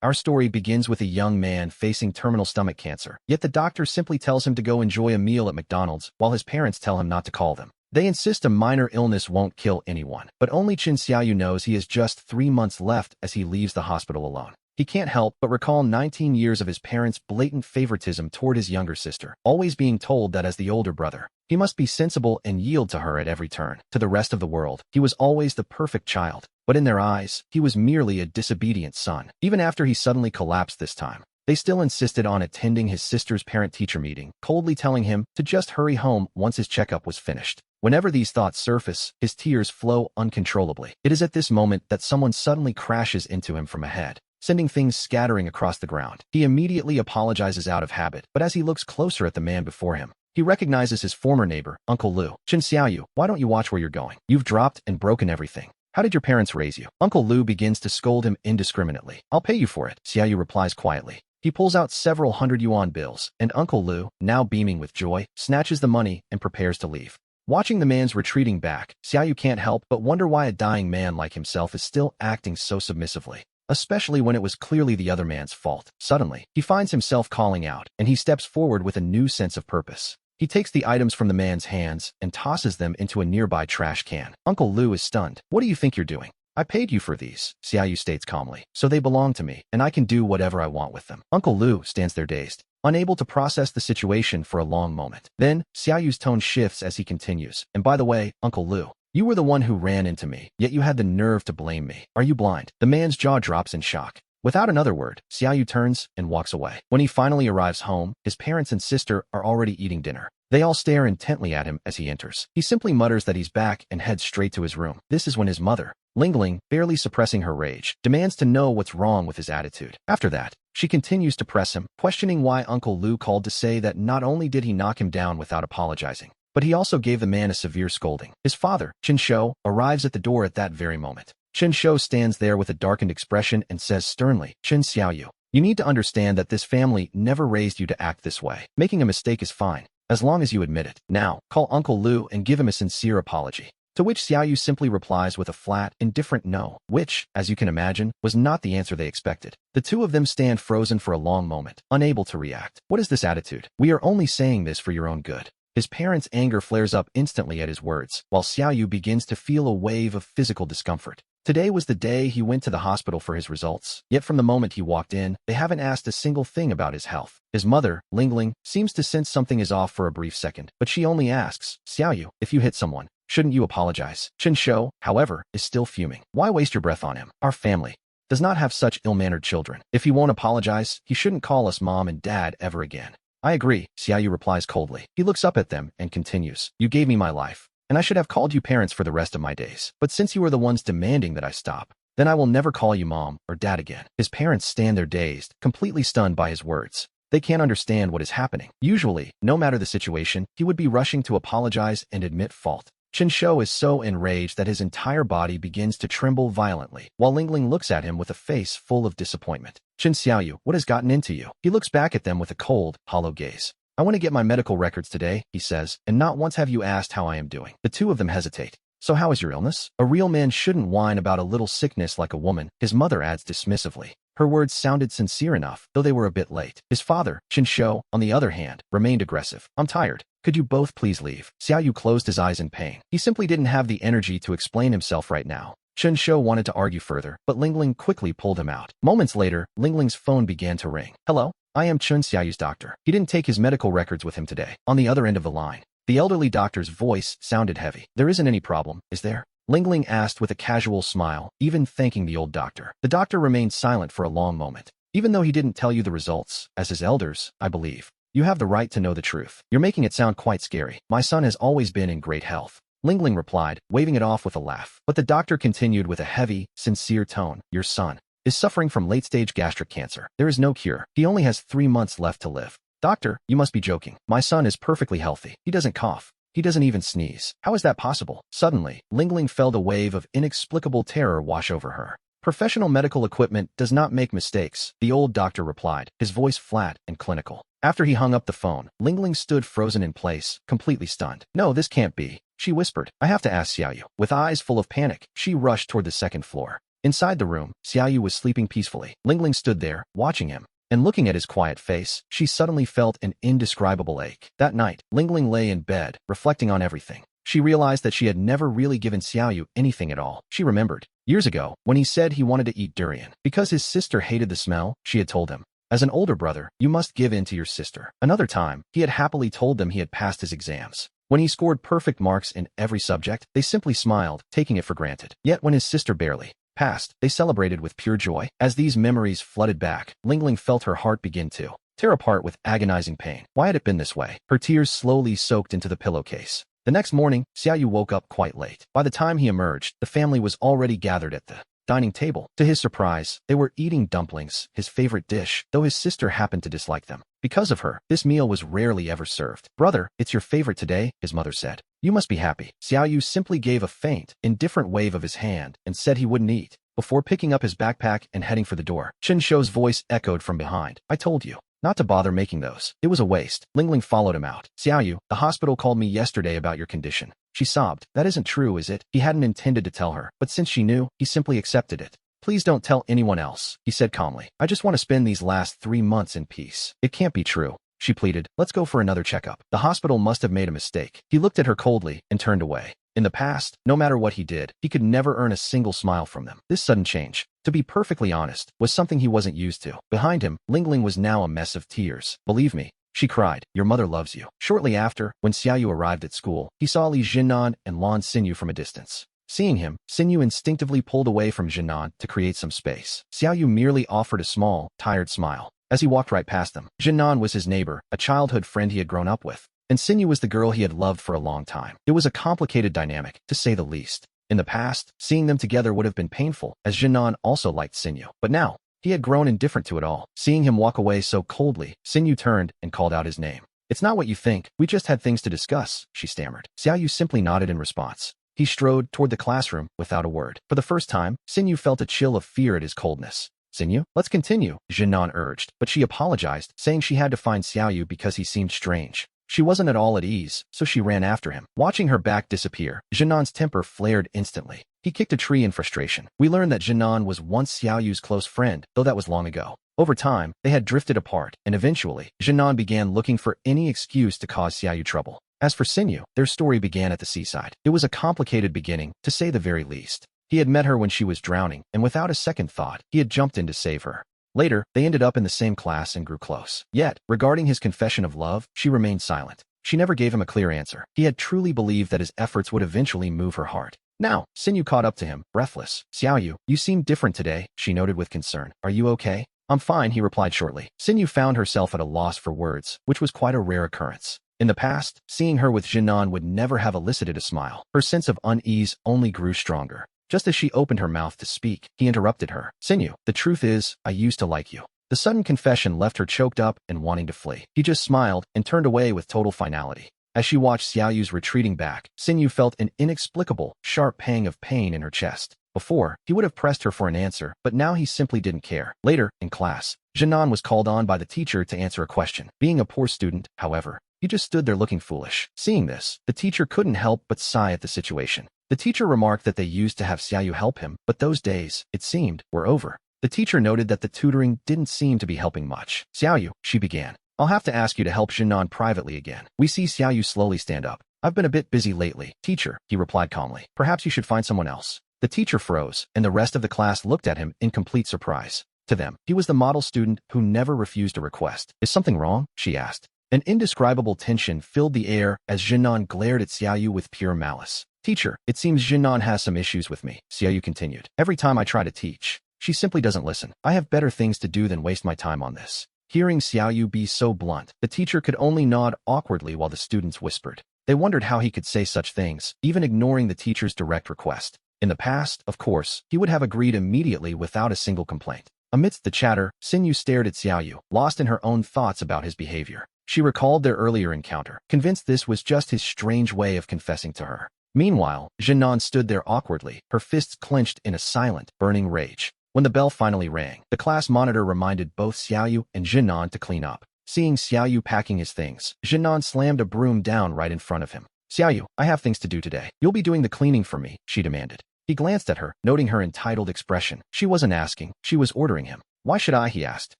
Our story begins with a young man facing terminal stomach cancer, yet the doctor simply tells him to go enjoy a meal at McDonald's while his parents tell him not to call them. They insist a minor illness won't kill anyone, but only Chen Xiaoyu knows he has just 3 months left as he leaves the hospital alone. He can't help but recall 19 years of his parents' blatant favoritism toward his younger sister, always being told that as the older brother, he must be sensible and yield to her at every turn. To the rest of the world, he was always the perfect child, but in their eyes, he was merely a disobedient son. Even after he suddenly collapsed this time, they still insisted on attending his sister's parent-teacher meeting, coldly telling him to just hurry home once his checkup was finished. Whenever these thoughts surface, his tears flow uncontrollably. It is at this moment that someone suddenly crashes into him from ahead, sending things scattering across the ground. He immediately apologizes out of habit, but as he looks closer at the man before him, he recognizes his former neighbor, Uncle Lu. Chen Xiaoyu, why don't you watch where you're going? You've dropped and broken everything. How did your parents raise you? Uncle Lu begins to scold him indiscriminately. I'll pay you for it, Xiaoyu replies quietly. He pulls out several 100 yuan bills, and Uncle Lu, now beaming with joy, snatches the money and prepares to leave. Watching the man's retreating back, Xiaoyu can't help but wonder why a dying man like himself is still acting so submissively, especially when it was clearly the other man's fault. Suddenly, he finds himself calling out, and he steps forward with a new sense of purpose. He takes the items from the man's hands and tosses them into a nearby trash can. Uncle Lu is stunned. What do you think you're doing? I paid you for these, Xiaoyu states calmly, so they belong to me, and I can do whatever I want with them. Uncle Lu stands there dazed, unable to process the situation for a long moment. Then, Xiaoyu's tone shifts as he continues. And by the way, Uncle Lu, you were the one who ran into me, yet you had the nerve to blame me. Are you blind? The man's jaw drops in shock. Without another word, Xiaoyu turns and walks away. When he finally arrives home, his parents and sister are already eating dinner. They all stare intently at him as he enters. He simply mutters that he's back and heads straight to his room. This is when his mother, Lingling, barely suppressing her rage, demands to know what's wrong with his attitude. After that, she continues to press him, questioning why Uncle Lu called to say that not only did he knock him down without apologizing, but he also gave the man a severe scolding. His father, Chen Shou, arrives at the door at that very moment. Chen Shou stands there with a darkened expression and says sternly, Chen Xiaoyu, you need to understand that this family never raised you to act this way. Making a mistake is fine, as long as you admit it. Now, call Uncle Lu and give him a sincere apology. To which Xiaoyu simply replies with a flat, indifferent no, which, as you can imagine, was not the answer they expected. The two of them stand frozen for a long moment, unable to react. What is this attitude? We are only saying this for your own good. His parents' anger flares up instantly at his words, while Xiaoyu begins to feel a wave of physical discomfort. Today was the day he went to the hospital for his results, yet from the moment he walked in, they haven't asked a single thing about his health. His mother, Lingling, seems to sense something is off for a brief second, but she only asks, Xiaoyu, if you hit someone, shouldn't you apologize? Chen Shou, however, is still fuming. Why waste your breath on him? Our family does not have such ill-mannered children. If he won't apologize, he shouldn't call us mom and dad ever again. I agree, Xiaoyu replies coldly. He looks up at them and continues, you gave me my life, and I should have called you parents for the rest of my days. But since you are the ones demanding that I stop, then I will never call you mom or dad again. His parents stand there dazed, completely stunned by his words. They can't understand what is happening. Usually, no matter the situation, he would be rushing to apologize and admit fault. Chen Shou is so enraged that his entire body begins to tremble violently, while Lingling looks at him with a face full of disappointment. Chen Xiaoyu, what has gotten into you? He looks back at them with a cold, hollow gaze. I want to get my medical records today, he says, and not once have you asked how I am doing. The two of them hesitate. So how is your illness? A real man shouldn't whine about a little sickness like a woman, his mother adds dismissively. Her words sounded sincere enough, though they were a bit late. His father, Chen Shou, on the other hand, remained aggressive. I'm tired. Could you both please leave? Xiaoyu closed his eyes in pain. He simply didn't have the energy to explain himself right now. Chen Shou wanted to argue further, but Lingling quickly pulled him out. Moments later, Lingling's phone began to ring. Hello? I am Chen Xiaoyu's doctor. He didn't take his medical records with him today. On the other end of the line, the elderly doctor's voice sounded heavy. There isn't any problem, is there? Lingling asked with a casual smile, even thanking the old doctor. The doctor remained silent for a long moment. Even though he didn't tell you the results, as his elders, I believe, you have the right to know the truth. You're making it sound quite scary. My son has always been in great health. Lingling replied, waving it off with a laugh. But the doctor continued with a heavy, sincere tone. Your son is suffering from late-stage gastric cancer. There is no cure. He only has 3 months left to live. Doctor, you must be joking. My son is perfectly healthy. He doesn't cough. He doesn't even sneeze. How is that possible? Suddenly, Lingling felt a wave of inexplicable terror wash over her. Professional medical equipment does not make mistakes, the old doctor replied, his voice flat and clinical. After he hung up the phone, Lingling stood frozen in place, completely stunned. No, this can't be, she whispered. I have to ask Xiaoyu. With eyes full of panic, she rushed toward the second floor. Inside the room, Xiaoyu was sleeping peacefully. Lingling stood there, watching him. And looking at his quiet face, she suddenly felt an indescribable ache. That night, Lingling lay in bed, reflecting on everything. She realized that she had never really given Xiaoyu anything at all. She remembered, years ago, when he said he wanted to eat durian. Because his sister hated the smell, she had told him, as an older brother, you must give in to your sister. Another time, he had happily told them he had passed his exams. When he scored perfect marks in every subject, they simply smiled, taking it for granted. Yet when his sister barely passed, they celebrated with pure joy. As these memories flooded back, Lingling felt her heart begin to tear apart with agonizing pain. Why had it been this way? Her tears slowly soaked into the pillowcase. The next morning, Xiaoyu woke up quite late. By the time he emerged, the family was already gathered at the dining table. To his surprise, they were eating dumplings, his favorite dish, though his sister happened to dislike them. Because of her, this meal was rarely ever served. Brother, it's your favorite today, his mother said. You must be happy. Xiaoyu simply gave a faint, indifferent wave of his hand and said he wouldn't eat, before picking up his backpack and heading for the door. Chen Shou's voice echoed from behind. I told you not to bother making those. It was a waste. Lingling followed him out. Xiaoyu, the hospital called me yesterday about your condition. She sobbed. That isn't true, is it? He hadn't intended to tell her, but since she knew, he simply accepted it. Please don't tell anyone else, he said calmly. I just want to spend these last 3 months in peace. It can't be true, she pleaded. Let's go for another checkup. The hospital must have made a mistake. He looked at her coldly and turned away. In the past, no matter what he did, he could never earn a single smile from them. This sudden change, to be perfectly honest, was something he wasn't used to. Behind him, Lingling was now a mess of tears. Believe me, she cried, your mother loves you. Shortly after, when Xiaoyu arrived at school, he saw Li Jinnan and Lan Xinyu from a distance. Seeing him, Xinyu instinctively pulled away from Jinnan to create some space. Xiaoyu merely offered a small, tired smile. As he walked right past them, Jinnan was his neighbor, a childhood friend he had grown up with. And Xinyu was the girl he had loved for a long time. It was a complicated dynamic, to say the least. In the past, seeing them together would have been painful, as Jinnan also liked Xinyu. But now, he had grown indifferent to it all. Seeing him walk away so coldly, Xinyu turned and called out his name. It's not what you think. We just had things to discuss, she stammered. Xiaoyu simply nodded in response. He strode toward the classroom without a word. For the first time, Xinyu felt a chill of fear at his coldness. Xinyu, let's continue, Jinnan urged, but she apologized, saying she had to find Xiaoyu because he seemed strange. She wasn't at all at ease, so she ran after him. Watching her back disappear, Jinnan's temper flared instantly. He kicked a tree in frustration. We learned that Jinnan was once Xiaoyu's close friend, though that was long ago. Over time, they had drifted apart, and eventually, Jinnan began looking for any excuse to cause Xiaoyu trouble. As for Xinyu, their story began at the seaside. It was a complicated beginning, to say the very least. He had met her when she was drowning, and without a second thought, he had jumped in to save her. Later, they ended up in the same class and grew close. Yet, regarding his confession of love, she remained silent. She never gave him a clear answer. He had truly believed that his efforts would eventually move her heart. Now, Xinyu caught up to him, breathless. Xiaoyu, you seem different today, she noted with concern. Are you okay? I'm fine, he replied shortly. Xinyu found herself at a loss for words, which was quite a rare occurrence. In the past, seeing her with Jinnan would never have elicited a smile. Her sense of unease only grew stronger. Just as she opened her mouth to speak, he interrupted her. Xinyu, the truth is, I used to like you. The sudden confession left her choked up and wanting to flee. He just smiled and turned away with total finality. As she watched Xiaoyu's retreating back, Xinyu felt an inexplicable, sharp pang of pain in her chest. Before, he would have pressed her for an answer, but now he simply didn't care. Later, in class, Jinnan was called on by the teacher to answer a question. Being a poor student, however, he just stood there looking foolish. Seeing this, the teacher couldn't help but sigh at the situation. The teacher remarked that they used to have Xiaoyu help him, but those days, it seemed, were over. The teacher noted that the tutoring didn't seem to be helping much. Xiaoyu, she began. I'll have to ask you to help Jinnan privately again. We see Xiaoyu slowly stand up. I've been a bit busy lately. Teacher, he replied calmly. Perhaps you should find someone else. The teacher froze, and the rest of the class looked at him in complete surprise. To them, he was the model student who never refused a request. Is something wrong? She asked. An indescribable tension filled the air as Jinnan glared at Xiaoyu with pure malice. Teacher, it seems Jinnan has some issues with me, Xiaoyu continued. Every time I try to teach, she simply doesn't listen. I have better things to do than waste my time on this. Hearing Xiaoyu be so blunt, the teacher could only nod awkwardly while the students whispered. They wondered how he could say such things, even ignoring the teacher's direct request. In the past, of course, he would have agreed immediately without a single complaint. Amidst the chatter, Xinyu stared at Xiaoyu, lost in her own thoughts about his behavior. She recalled their earlier encounter, convinced this was just his strange way of confessing to her. Meanwhile, Jinnan stood there awkwardly, her fists clenched in a silent, burning rage. When the bell finally rang, the class monitor reminded both Xiaoyu and Jinnan to clean up. Seeing Xiaoyu packing his things, Jinnan slammed a broom down right in front of him. Xiaoyu, I have things to do today. You'll be doing the cleaning for me, she demanded. He glanced at her, noting her entitled expression. She wasn't asking, she was ordering him. Why should I, he asked.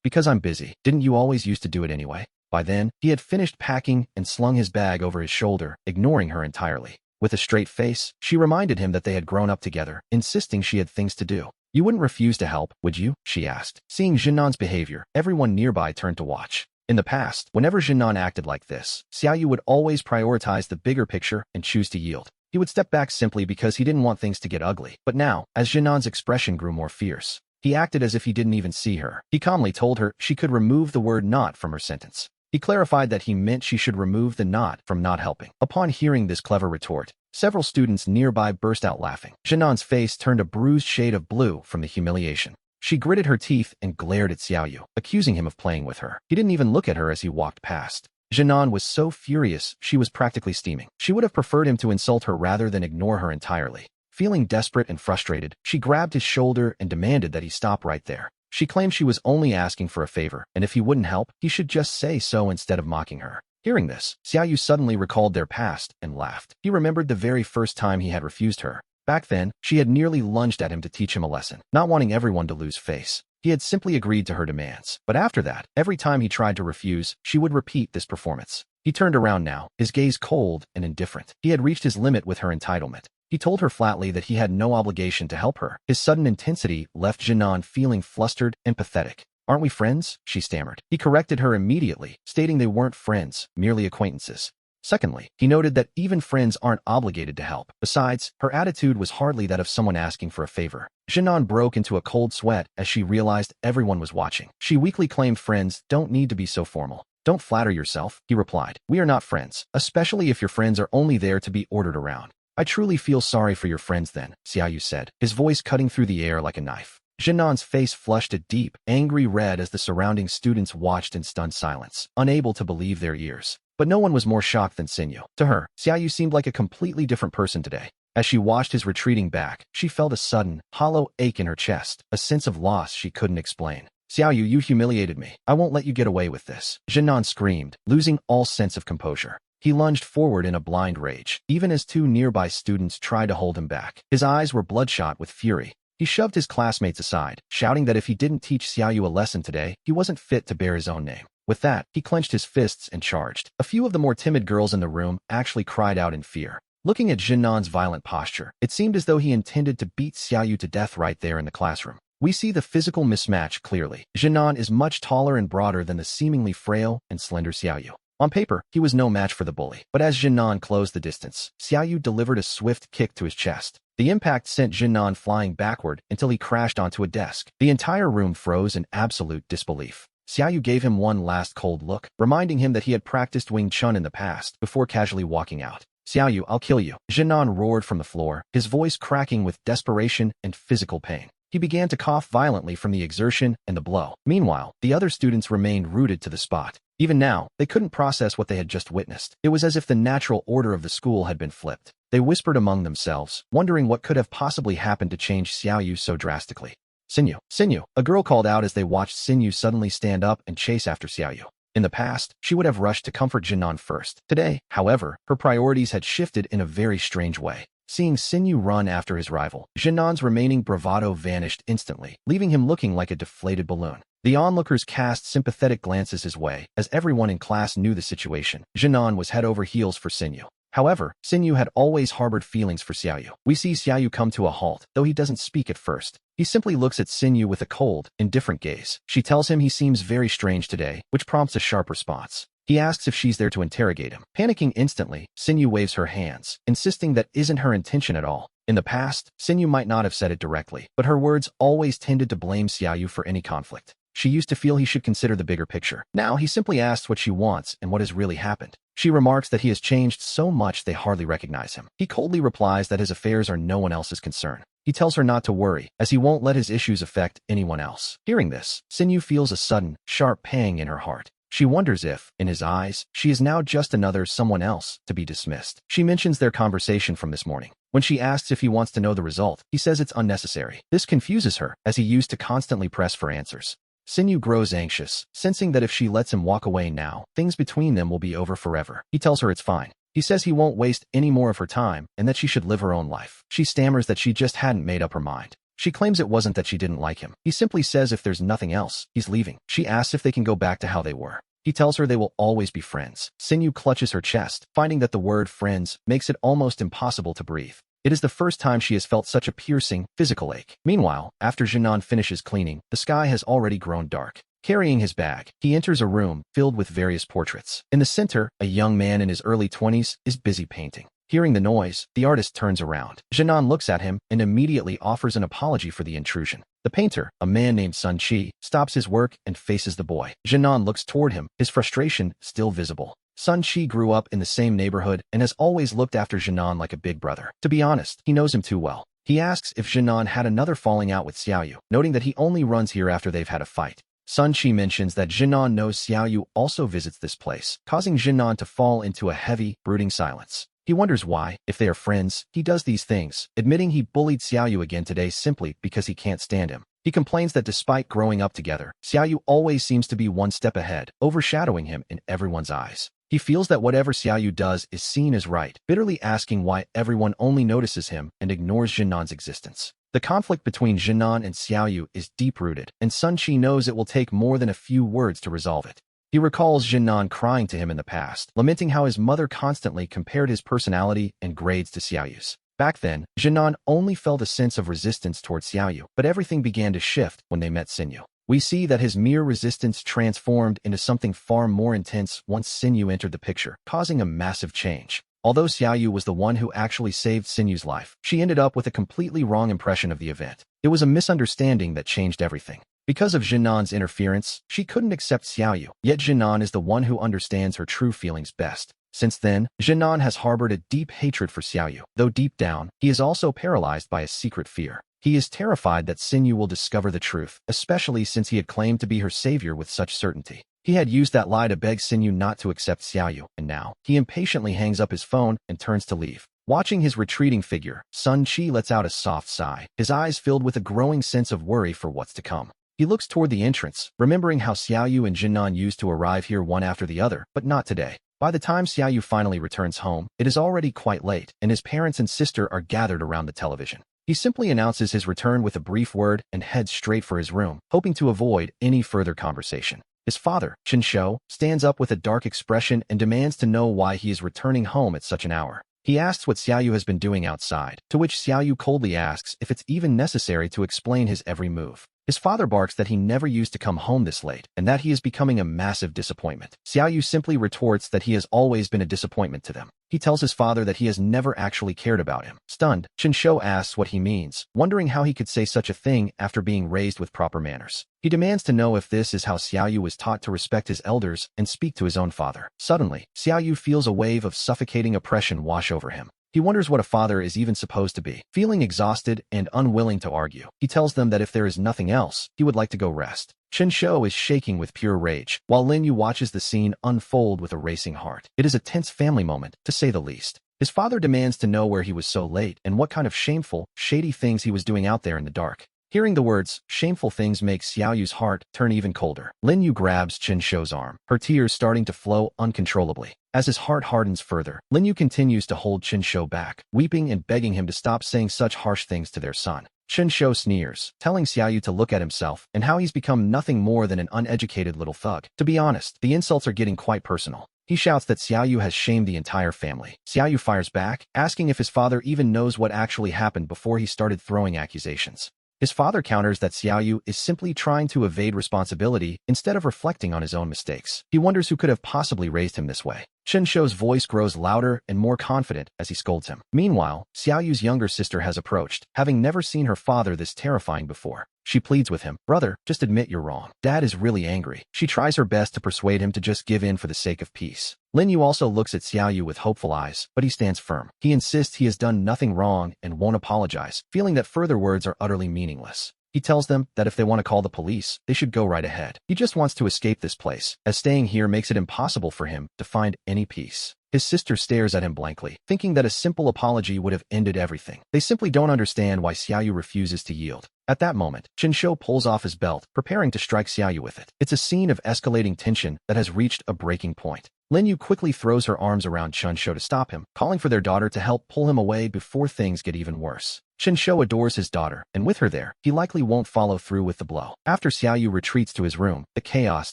Because I'm busy. Didn't you always used to do it anyway? By then, he had finished packing and slung his bag over his shoulder, ignoring her entirely. With a straight face, she reminded him that they had grown up together, insisting she had things to do. You wouldn't refuse to help, would you? She asked. Seeing Jinnan's behavior, everyone nearby turned to watch. In the past, whenever Jinnan acted like this, Xiaoyu would always prioritize the bigger picture and choose to yield. He would step back simply because he didn't want things to get ugly. But now, as Jinnan's expression grew more fierce, he acted as if he didn't even see her. He calmly told her she could remove the word not from her sentence. He clarified that he meant she should remove the not from not helping. Upon hearing this clever retort, several students nearby burst out laughing. Jinnan's face turned a bruised shade of blue from the humiliation. She gritted her teeth and glared at Xiaoyu, accusing him of playing with her. He didn't even look at her as he walked past. Jinnan was so furious, she was practically steaming. She would have preferred him to insult her rather than ignore her entirely. Feeling desperate and frustrated, she grabbed his shoulder and demanded that he stop right there. She claimed she was only asking for a favor, and if he wouldn't help, he should just say so instead of mocking her. Hearing this, Xiaoyu suddenly recalled their past and laughed. He remembered the very first time he had refused her. Back then, she had nearly lunged at him to teach him a lesson, not wanting everyone to lose face. He had simply agreed to her demands. But after that, every time he tried to refuse, she would repeat this performance. He turned around now, his gaze cold and indifferent. He had reached his limit with her entitlement. He told her flatly that he had no obligation to help her. His sudden intensity left Jinnan feeling flustered and pathetic. Aren't we friends? She stammered. He corrected her immediately, stating they weren't friends, merely acquaintances. Secondly, he noted that even friends aren't obligated to help. Besides, her attitude was hardly that of someone asking for a favor. Jinnan broke into a cold sweat as she realized everyone was watching. She weakly claimed friends don't need to be so formal. Don't flatter yourself, he replied. We are not friends, especially if your friends are only there to be ordered around. I truly feel sorry for your friends then, Xiaoyu said, his voice cutting through the air like a knife. Jinnan's face flushed a deep, angry red as the surrounding students watched in stunned silence, unable to believe their ears. But no one was more shocked than Xinyu. To her, Xiaoyu seemed like a completely different person today. As she watched his retreating back, she felt a sudden, hollow ache in her chest, a sense of loss she couldn't explain. Xiaoyu, you humiliated me. I won't let you get away with this. Jinnan screamed, losing all sense of composure. He lunged forward in a blind rage, even as two nearby students tried to hold him back. His eyes were bloodshot with fury. He shoved his classmates aside, shouting that if he didn't teach Xiaoyu a lesson today, he wasn't fit to bear his own name. With that, he clenched his fists and charged. A few of the more timid girls in the room actually cried out in fear. Looking at Jinnan's violent posture, it seemed as though he intended to beat Xiaoyu to death right there in the classroom. We see the physical mismatch clearly. Jinnan is much taller and broader than the seemingly frail and slender Xiaoyu. On paper, he was no match for the bully. But as Jinnan closed the distance, Xiaoyu delivered a swift kick to his chest. The impact sent Jinnan flying backward until he crashed onto a desk. The entire room froze in absolute disbelief. Xiaoyu gave him one last cold look, reminding him that he had practiced Wing Chun in the past, before casually walking out. Xiaoyu, I'll kill you. Jinnan roared from the floor, his voice cracking with desperation and physical pain. He began to cough violently from the exertion and the blow. Meanwhile, the other students remained rooted to the spot. Even now, they couldn't process what they had just witnessed. It was as if the natural order of the school had been flipped. They whispered among themselves, wondering what could have possibly happened to change Xiaoyu so drastically. Xinyu, a girl called out as they watched Xinyu suddenly stand up and chase after Xiaoyu. In the past, she would have rushed to comfort Jinnan first. Today, however, her priorities had shifted in a very strange way. Seeing Xinyu run after his rival, Jinnan's remaining bravado vanished instantly, leaving him looking like a deflated balloon. The onlookers cast sympathetic glances his way, as everyone in class knew the situation. Jinnan was head over heels for Xinyu. However, Xinyu had always harbored feelings for Xiaoyu. We see Xiaoyu come to a halt, though he doesn't speak at first. He simply looks at Xinyu with a cold, indifferent gaze. She tells him he seems very strange today, which prompts a sharp response. He asks if she's there to interrogate him. Panicking instantly, Xinyu waves her hands, insisting that isn't her intention at all. In the past, Xinyu might not have said it directly, but her words always tended to blame Xiaoyu for any conflict. She used to feel he should consider the bigger picture. Now he simply asks what she wants and what has really happened. She remarks that he has changed so much they hardly recognize him. He coldly replies that his affairs are no one else's concern. He tells her not to worry, as he won't let his issues affect anyone else. Hearing this, Xinyu feels a sudden, sharp pang in her heart. She wonders if, in his eyes, she is now just another someone else to be dismissed. She mentions their conversation from this morning. When she asks if he wants to know the result, he says it's unnecessary. This confuses her, as he used to constantly press for answers. Xinyu grows anxious, sensing that if she lets him walk away now, things between them will be over forever. He tells her it's fine. He says he won't waste any more of her time and that she should live her own life. She stammers that she just hadn't made up her mind. She claims it wasn't that she didn't like him. He simply says if there's nothing else, he's leaving. She asks if they can go back to how they were. He tells her they will always be friends. Sinyu clutches her chest, finding that the word friends makes it almost impossible to breathe. It is the first time she has felt such a piercing, physical ache. Meanwhile, after Jinan finishes cleaning, the sky has already grown dark. Carrying his bag, he enters a room filled with various portraits. In the center, a young man in his early 20s is busy painting. Hearing the noise, the artist turns around. Jinan looks at him and immediately offers an apology for the intrusion. The painter, a man named Sun Qi, stops his work and faces the boy. Jinan looks toward him, his frustration still visible. Sun Qi grew up in the same neighborhood and has always looked after Jinan like a big brother. To be honest, he knows him too well. He asks if Jinan had another falling out with Xiaoyu, noting that he only runs here after they've had a fight. Sun Qi mentions that Jinan knows Xiaoyu also visits this place, causing Jinan to fall into a heavy, brooding silence. He wonders why, if they are friends, he does these things, admitting he bullied Xiaoyu again today simply because he can't stand him. He complains that despite growing up together, Xiaoyu always seems to be one step ahead, overshadowing him in everyone's eyes. He feels that whatever Xiaoyu does is seen as right, bitterly asking why everyone only notices him and ignores Jinan's existence. The conflict between Jinan and Xiaoyu is deep-rooted, and Sun Qi knows it will take more than a few words to resolve it. He recalls Jinan crying to him in the past, lamenting how his mother constantly compared his personality and grades to Xiaoyu's. Back then, Jinan only felt a sense of resistance towards Xiaoyu, but everything began to shift when they met Sinyu. We see that his mere resistance transformed into something far more intense once Sinyu entered the picture, causing a massive change. Although Xiaoyu was the one who actually saved Sinyu's life, she ended up with a completely wrong impression of the event. It was a misunderstanding that changed everything. Because of Jinan's interference, she couldn't accept Xiaoyu, yet Jinan is the one who understands her true feelings best. Since then, Jinan has harbored a deep hatred for Xiaoyu, though deep down, he is also paralyzed by a secret fear. He is terrified that Sinyu will discover the truth, especially since he had claimed to be her savior with such certainty. He had used that lie to beg Sinyu not to accept Xiaoyu, and now, he impatiently hangs up his phone and turns to leave. Watching his retreating figure, Sun Qi lets out a soft sigh, his eyes filled with a growing sense of worry for what's to come. He looks toward the entrance, remembering how Xiaoyu and Jinan used to arrive here one after the other, but not today. By the time Xiaoyu finally returns home, it is already quite late, and his parents and sister are gathered around the television. He simply announces his return with a brief word and heads straight for his room, hoping to avoid any further conversation. His father, Chen Shou, stands up with a dark expression and demands to know why he is returning home at such an hour. He asks what Xiaoyu has been doing outside, to which Xiaoyu coldly asks if it's even necessary to explain his every move. His father barks that he never used to come home this late, and that he is becoming a massive disappointment. Xiaoyu simply retorts that he has always been a disappointment to them. He tells his father that he has never actually cared about him. Stunned, Chen Shou asks what he means, wondering how he could say such a thing after being raised with proper manners. He demands to know if this is how Xiaoyu was taught to respect his elders and speak to his own father. Suddenly, Xiaoyu feels a wave of suffocating oppression wash over him. He wonders what a father is even supposed to be. Feeling exhausted and unwilling to argue, he tells them that if there is nothing else, he would like to go rest. Chen Shou is shaking with pure rage, while Lin Yu watches the scene unfold with a racing heart. It is a tense family moment, to say the least. His father demands to know where he was so late and what kind of shameful, shady things he was doing out there in the dark. Hearing the words, shameful things, makes Xiaoyu's heart turn even colder. Lin Yu grabs Chen Shou's arm, her tears starting to flow uncontrollably. As his heart hardens further, Lin Yu continues to hold Chen Shou back, weeping and begging him to stop saying such harsh things to their son. Chen Shou sneers, telling Xiaoyu to look at himself and how he's become nothing more than an uneducated little thug. To be honest, the insults are getting quite personal. He shouts that Xiaoyu has shamed the entire family. Xiaoyu fires back, asking if his father even knows what actually happened before he started throwing accusations. His father counters that Xiaoyu is simply trying to evade responsibility instead of reflecting on his own mistakes. He wonders who could have possibly raised him this way. Chen Shou's voice grows louder and more confident as he scolds him. Meanwhile, Xiaoyu's younger sister has approached, having never seen her father this terrifying before. She pleads with him, "Brother, just admit you're wrong. Dad is really angry." She tries her best to persuade him to just give in for the sake of peace. Lin Yu also looks at Xiaoyu with hopeful eyes, but he stands firm. He insists he has done nothing wrong and won't apologize, feeling that further words are utterly meaningless. He tells them that if they want to call the police, they should go right ahead. He just wants to escape this place, as staying here makes it impossible for him to find any peace. His sister stares at him blankly, thinking that a simple apology would have ended everything. They simply don't understand why Xiaoyu refuses to yield. At that moment, Chen Shou pulls off his belt, preparing to strike Xiaoyu with it. It's a scene of escalating tension that has reached a breaking point. Lin Yu quickly throws her arms around Chun Shou to stop him, calling for their daughter to help pull him away before things get even worse. Chun Shou adores his daughter, and with her there, he likely won't follow through with the blow. After Xiaoyu retreats to his room, the chaos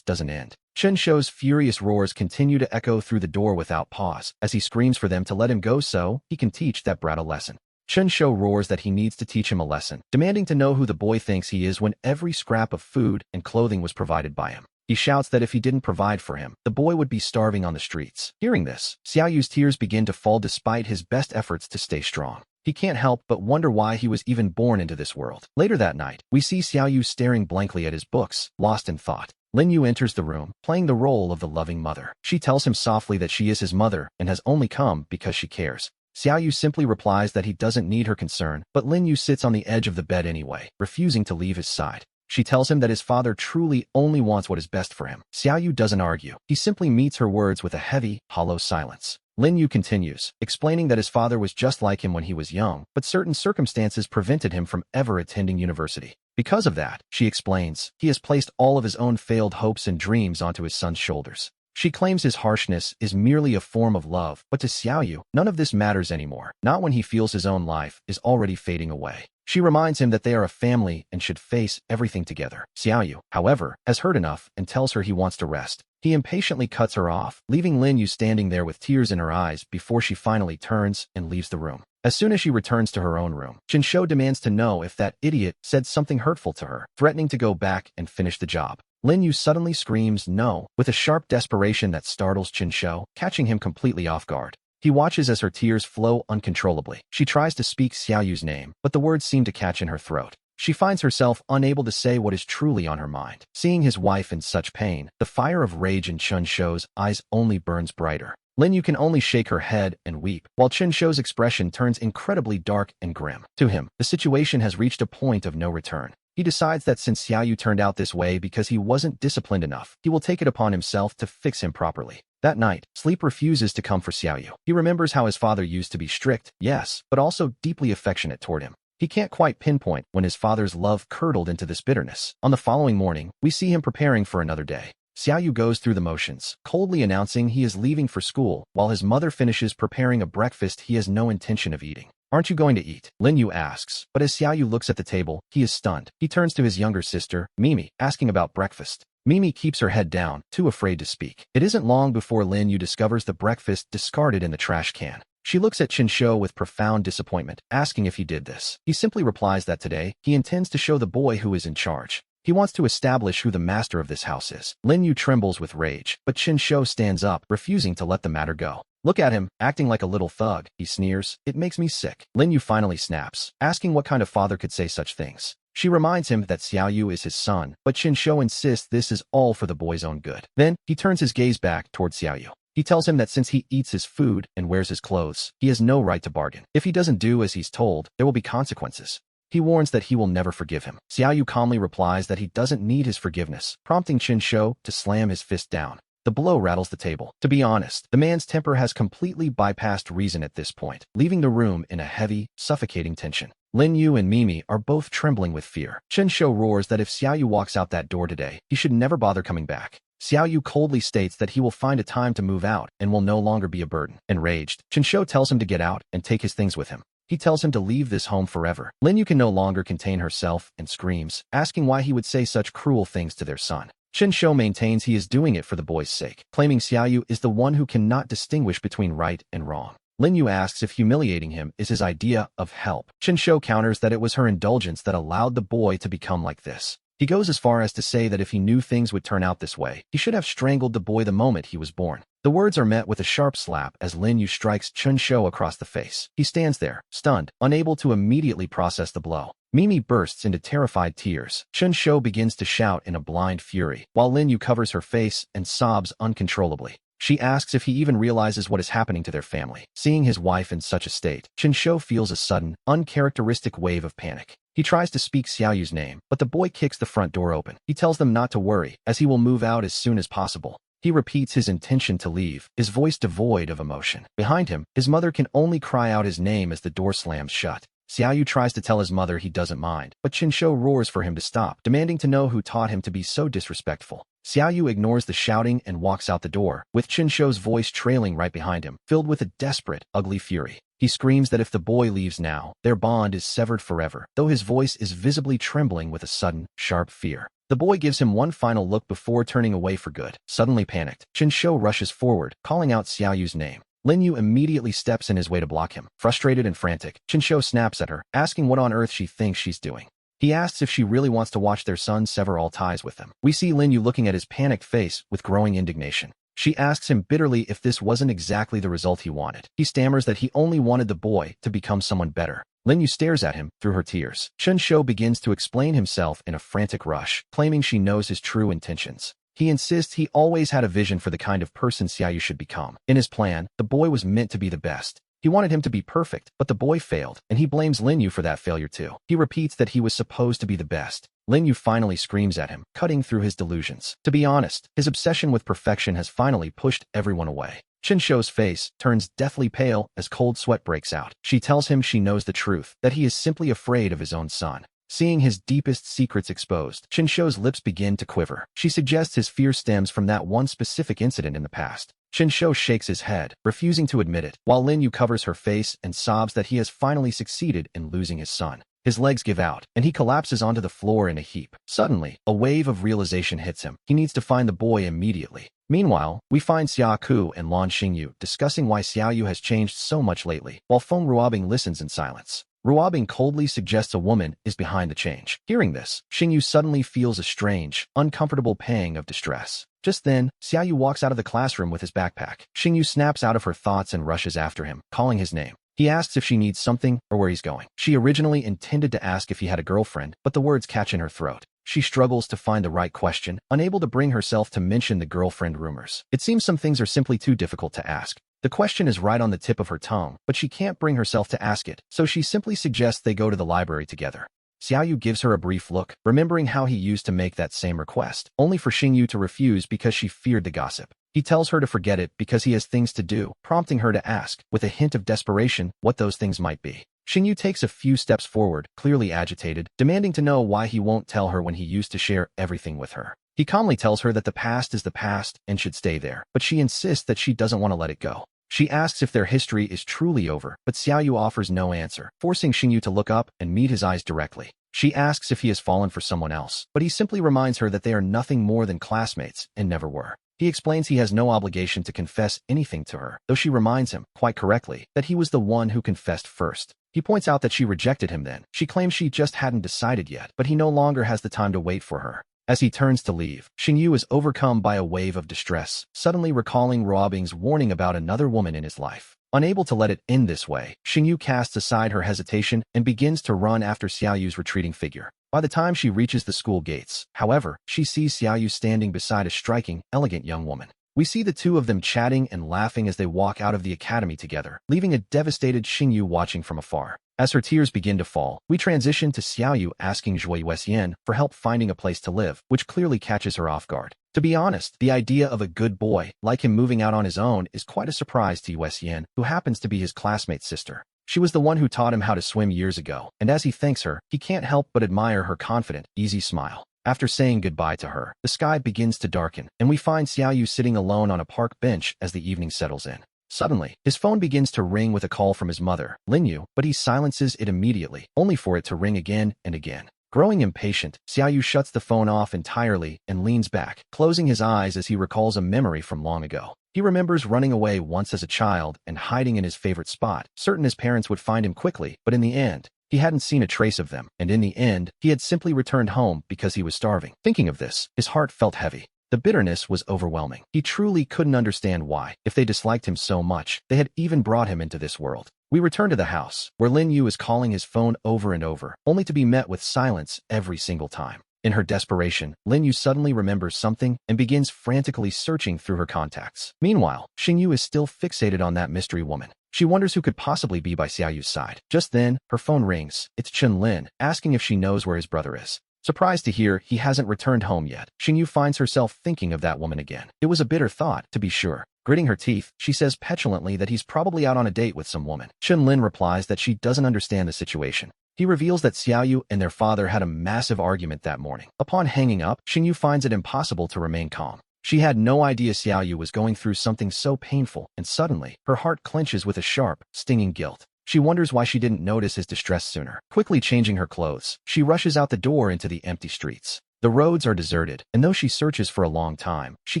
doesn't end. Chun Shou's furious roars continue to echo through the door without pause, as he screams for them to let him go so he can teach that brat a lesson. Chun Shou roars that he needs to teach him a lesson, demanding to know who the boy thinks he is when every scrap of food and clothing was provided by him. He shouts that if he didn't provide for him, the boy would be starving on the streets. Hearing this, Xiaoyu's tears begin to fall despite his best efforts to stay strong. He can't help but wonder why he was even born into this world. Later that night, we see Xiaoyu staring blankly at his books, lost in thought. Lin Yu enters the room, playing the role of the loving mother. She tells him softly that she is his mother and has only come because she cares. Xiaoyu simply replies that he doesn't need her concern, but Lin Yu sits on the edge of the bed anyway, refusing to leave his side. She tells him that his father truly only wants what is best for him. Xiaoyu doesn't argue. He simply meets her words with a heavy, hollow silence. Lin Yu continues, explaining that his father was just like him when he was young, but certain circumstances prevented him from ever attending university. Because of that, she explains, he has placed all of his own failed hopes and dreams onto his son's shoulders. She claims his harshness is merely a form of love, but to Xiaoyu, none of this matters anymore, not when he feels his own life is already fading away. She reminds him that they are a family and should face everything together. Xiaoyu, however, has heard enough and tells her he wants to rest. He impatiently cuts her off, leaving Lin Yu standing there with tears in her eyes before she finally turns and leaves the room. As soon as she returns to her own room, Chun Shou demands to know if that idiot said something hurtful to her, threatening to go back and finish the job. Lin Yu suddenly screams no, with a sharp desperation that startles Chun Shou, catching him completely off guard. He watches as her tears flow uncontrollably. She tries to speak Xiaoyu's name, but the words seem to catch in her throat. She finds herself unable to say what is truly on her mind. Seeing his wife in such pain, the fire of rage in Chun Shou's eyes only burns brighter. Lin Yu can only shake her head and weep, while Chun Shou's expression turns incredibly dark and grim. To him, the situation has reached a point of no return. He decides that since Xiaoyu turned out this way because he wasn't disciplined enough, he will take it upon himself to fix him properly. That night, sleep refuses to come for Xiaoyu. He remembers how his father used to be strict, yes, but also deeply affectionate toward him. He can't quite pinpoint when his father's love curdled into this bitterness. On the following morning, we see him preparing for another day. Xiaoyu goes through the motions, coldly announcing he is leaving for school, while his mother finishes preparing a breakfast he has no intention of eating. Aren't you going to eat? Lin Yu asks, but as Xiaoyu looks at the table, he is stunned. He turns to his younger sister, Mimi, asking about breakfast. Mimi keeps her head down, too afraid to speak. It isn't long before Lin Yu discovers the breakfast discarded in the trash can. She looks at Chun Shou with profound disappointment, asking if he did this. He simply replies that today, he intends to show the boy who is in charge. He wants to establish who the master of this house is. Lin Yu trembles with rage, but Chun Shou stands up, refusing to let the matter go. Look at him, acting like a little thug, he sneers. It makes me sick. Lin Yu finally snaps, asking what kind of father could say such things. She reminds him that Xiaoyu is his son, but Chun Shou insists this is all for the boy's own good. Then, he turns his gaze back towards Xiaoyu. He tells him that since he eats his food and wears his clothes, he has no right to bargain. If he doesn't do as he's told, there will be consequences. He warns that he will never forgive him. Xiaoyu calmly replies that he doesn't need his forgiveness, prompting Chun Shou to slam his fist down. The blow rattles the table. To be honest, the man's temper has completely bypassed reason at this point, leaving the room in a heavy, suffocating tension. Lin Yu and Mimi are both trembling with fear. Chun Shou roars that if Xiaoyu walks out that door today, he should never bother coming back. Xiaoyu coldly states that he will find a time to move out and will no longer be a burden. Enraged, Chun Shou tells him to get out and take his things with him. He tells him to leave this home forever. Lin Yu can no longer contain herself and screams, asking why he would say such cruel things to their son. Chun Shou maintains he is doing it for the boy's sake, claiming Xiaoyu is the one who cannot distinguish between right and wrong. Lin Yu asks if humiliating him is his idea of help. Chun Shou counters that it was her indulgence that allowed the boy to become like this. He goes as far as to say that if he knew things would turn out this way, he should have strangled the boy the moment he was born. The words are met with a sharp slap as Lin Yu strikes Chun Shou across the face. He stands there, stunned, unable to immediately process the blow. Mimi bursts into terrified tears. Chun Shou begins to shout in a blind fury, while Lin Yu covers her face and sobs uncontrollably. She asks if he even realizes what is happening to their family. Seeing his wife in such a state, Chun Shou feels a sudden, uncharacteristic wave of panic. He tries to speak Xiaoyu's name, but the boy kicks the front door open. He tells them not to worry, as he will move out as soon as possible. He repeats his intention to leave, his voice devoid of emotion. Behind him, his mother can only cry out his name as the door slams shut. Xiaoyu tries to tell his mother he doesn't mind, but Chun Shou roars for him to stop, demanding to know who taught him to be so disrespectful. Xiao Yu ignores the shouting and walks out the door, with Chen Shou's voice trailing right behind him, filled with a desperate, ugly fury. He screams that if the boy leaves now, their bond is severed forever, though his voice is visibly trembling with a sudden, sharp fear. The boy gives him one final look before turning away for good. Suddenly panicked, Chen Shou rushes forward, calling out Xiao Yu's name. Lin Yu immediately steps in his way to block him. Frustrated and frantic, Chen Shou snaps at her, asking what on earth she thinks she's doing. He asks if she really wants to watch their son sever all ties with them. We see Lin Yu looking at his panicked face with growing indignation. She asks him bitterly if this wasn't exactly the result he wanted. He stammers that he only wanted the boy to become someone better. Lin Yu stares at him through her tears. Chen Shou begins to explain himself in a frantic rush, claiming she knows his true intentions. He insists he always had a vision for the kind of person Xiao Yu should become. In his plan, the boy was meant to be the best. He wanted him to be perfect, but the boy failed, and he blames Lin Yu for that failure too. He repeats that he was supposed to be the best. Lin Yu finally screams at him, cutting through his delusions. To be honest, his obsession with perfection has finally pushed everyone away. Chen Shou's face turns deathly pale as cold sweat breaks out. She tells him she knows the truth, that he is simply afraid of his own son. Seeing his deepest secrets exposed, Chen Shou's lips begin to quiver. She suggests his fear stems from that one specific incident in the past. Chen Shou shakes his head, refusing to admit it, while Lin Yu covers her face and sobs that he has finally succeeded in losing his son. His legs give out, and he collapses onto the floor in a heap. Suddenly, a wave of realization hits him. He needs to find the boy immediately. Meanwhile, we find Xia Ku and Lan Xingyu discussing why Xiao Yu has changed so much lately, while Feng Ruobing listens in silence. Ruobing coldly suggests a woman is behind the change. Hearing this, Xingyu suddenly feels a strange, uncomfortable pang of distress. Just then, Xiao Yu walks out of the classroom with his backpack. Xingyu snaps out of her thoughts and rushes after him, calling his name. He asks if she needs something or where he's going. She originally intended to ask if he had a girlfriend, but the words catch in her throat. She struggles to find the right question, unable to bring herself to mention the girlfriend rumors. It seems some things are simply too difficult to ask. The question is right on the tip of her tongue, but she can't bring herself to ask it, so she simply suggests they go to the library together. Xiao Yu gives her a brief look, remembering how he used to make that same request, only for Xingyu to refuse because she feared the gossip. He tells her to forget it because he has things to do, prompting her to ask, with a hint of desperation, what those things might be. Xingyu takes a few steps forward, clearly agitated, demanding to know why he won't tell her when he used to share everything with her. He calmly tells her that the past is the past and should stay there, but she insists that she doesn't want to let it go. She asks if their history is truly over, but Xiao Yu offers no answer, forcing Xingyu to look up and meet his eyes directly. She asks if he has fallen for someone else, but he simply reminds her that they are nothing more than classmates and never were. He explains he has no obligation to confess anything to her, though she reminds him, quite correctly, that he was the one who confessed first. He points out that she rejected him then. She claims she just hadn't decided yet, but he no longer has the time to wait for her. As he turns to leave, Xingyu is overcome by a wave of distress, suddenly recalling Ruobing's warning about another woman in his life. Unable to let it end this way, Xingyu casts aside her hesitation and begins to run after Xiao Yu's retreating figure. By the time she reaches the school gates, however, she sees Xiao Yu standing beside a striking, elegant young woman. We see the two of them chatting and laughing as they walk out of the academy together, leaving a devastated Xingyu watching from afar. As her tears begin to fall, we transition to Xiao Yu asking Zhuo Yuxian for help finding a place to live, which clearly catches her off guard. To be honest, the idea of a good boy, like him moving out on his own, is quite a surprise to Yuxian, who happens to be his classmate's sister. She was the one who taught him how to swim years ago, and as he thanks her, he can't help but admire her confident, easy smile. After saying goodbye to her, the sky begins to darken, and we find Xiao Yu sitting alone on a park bench as the evening settles in. Suddenly, his phone begins to ring with a call from his mother, Lin Yu, but he silences it immediately, only for it to ring again and again. Growing impatient, Xiao Yu shuts the phone off entirely and leans back, closing his eyes as he recalls a memory from long ago. He remembers running away once as a child and hiding in his favorite spot, certain his parents would find him quickly, but in the end, he hadn't seen a trace of them, and in the end, he had simply returned home because he was starving. Thinking of this, his heart felt heavy. The bitterness was overwhelming. He truly couldn't understand why, if they disliked him so much, they had even brought him into this world. We return to the house, where Lin Yu is calling his phone over and over, only to be met with silence every single time. In her desperation, Lin Yu suddenly remembers something and begins frantically searching through her contacts. Meanwhile, Xingyu is still fixated on that mystery woman. She wonders who could possibly be by Xiao Yu's side. Just then, her phone rings. It's Chen Lin, asking if she knows where his brother is. Surprised to hear he hasn't returned home yet, Xingyu finds herself thinking of that woman again. It was a bitter thought, to be sure. Gritting her teeth, she says petulantly that he's probably out on a date with some woman. Chen Lin replies that she doesn't understand the situation. He reveals that Xiaoyu and their father had a massive argument that morning. Upon hanging up, Xingyu finds it impossible to remain calm. She had no idea Xiaoyu was going through something so painful, and suddenly, her heart clenches with a sharp, stinging guilt. She wonders why she didn't notice his distress sooner. Quickly changing her clothes, she rushes out the door into the empty streets. The roads are deserted, and though she searches for a long time, she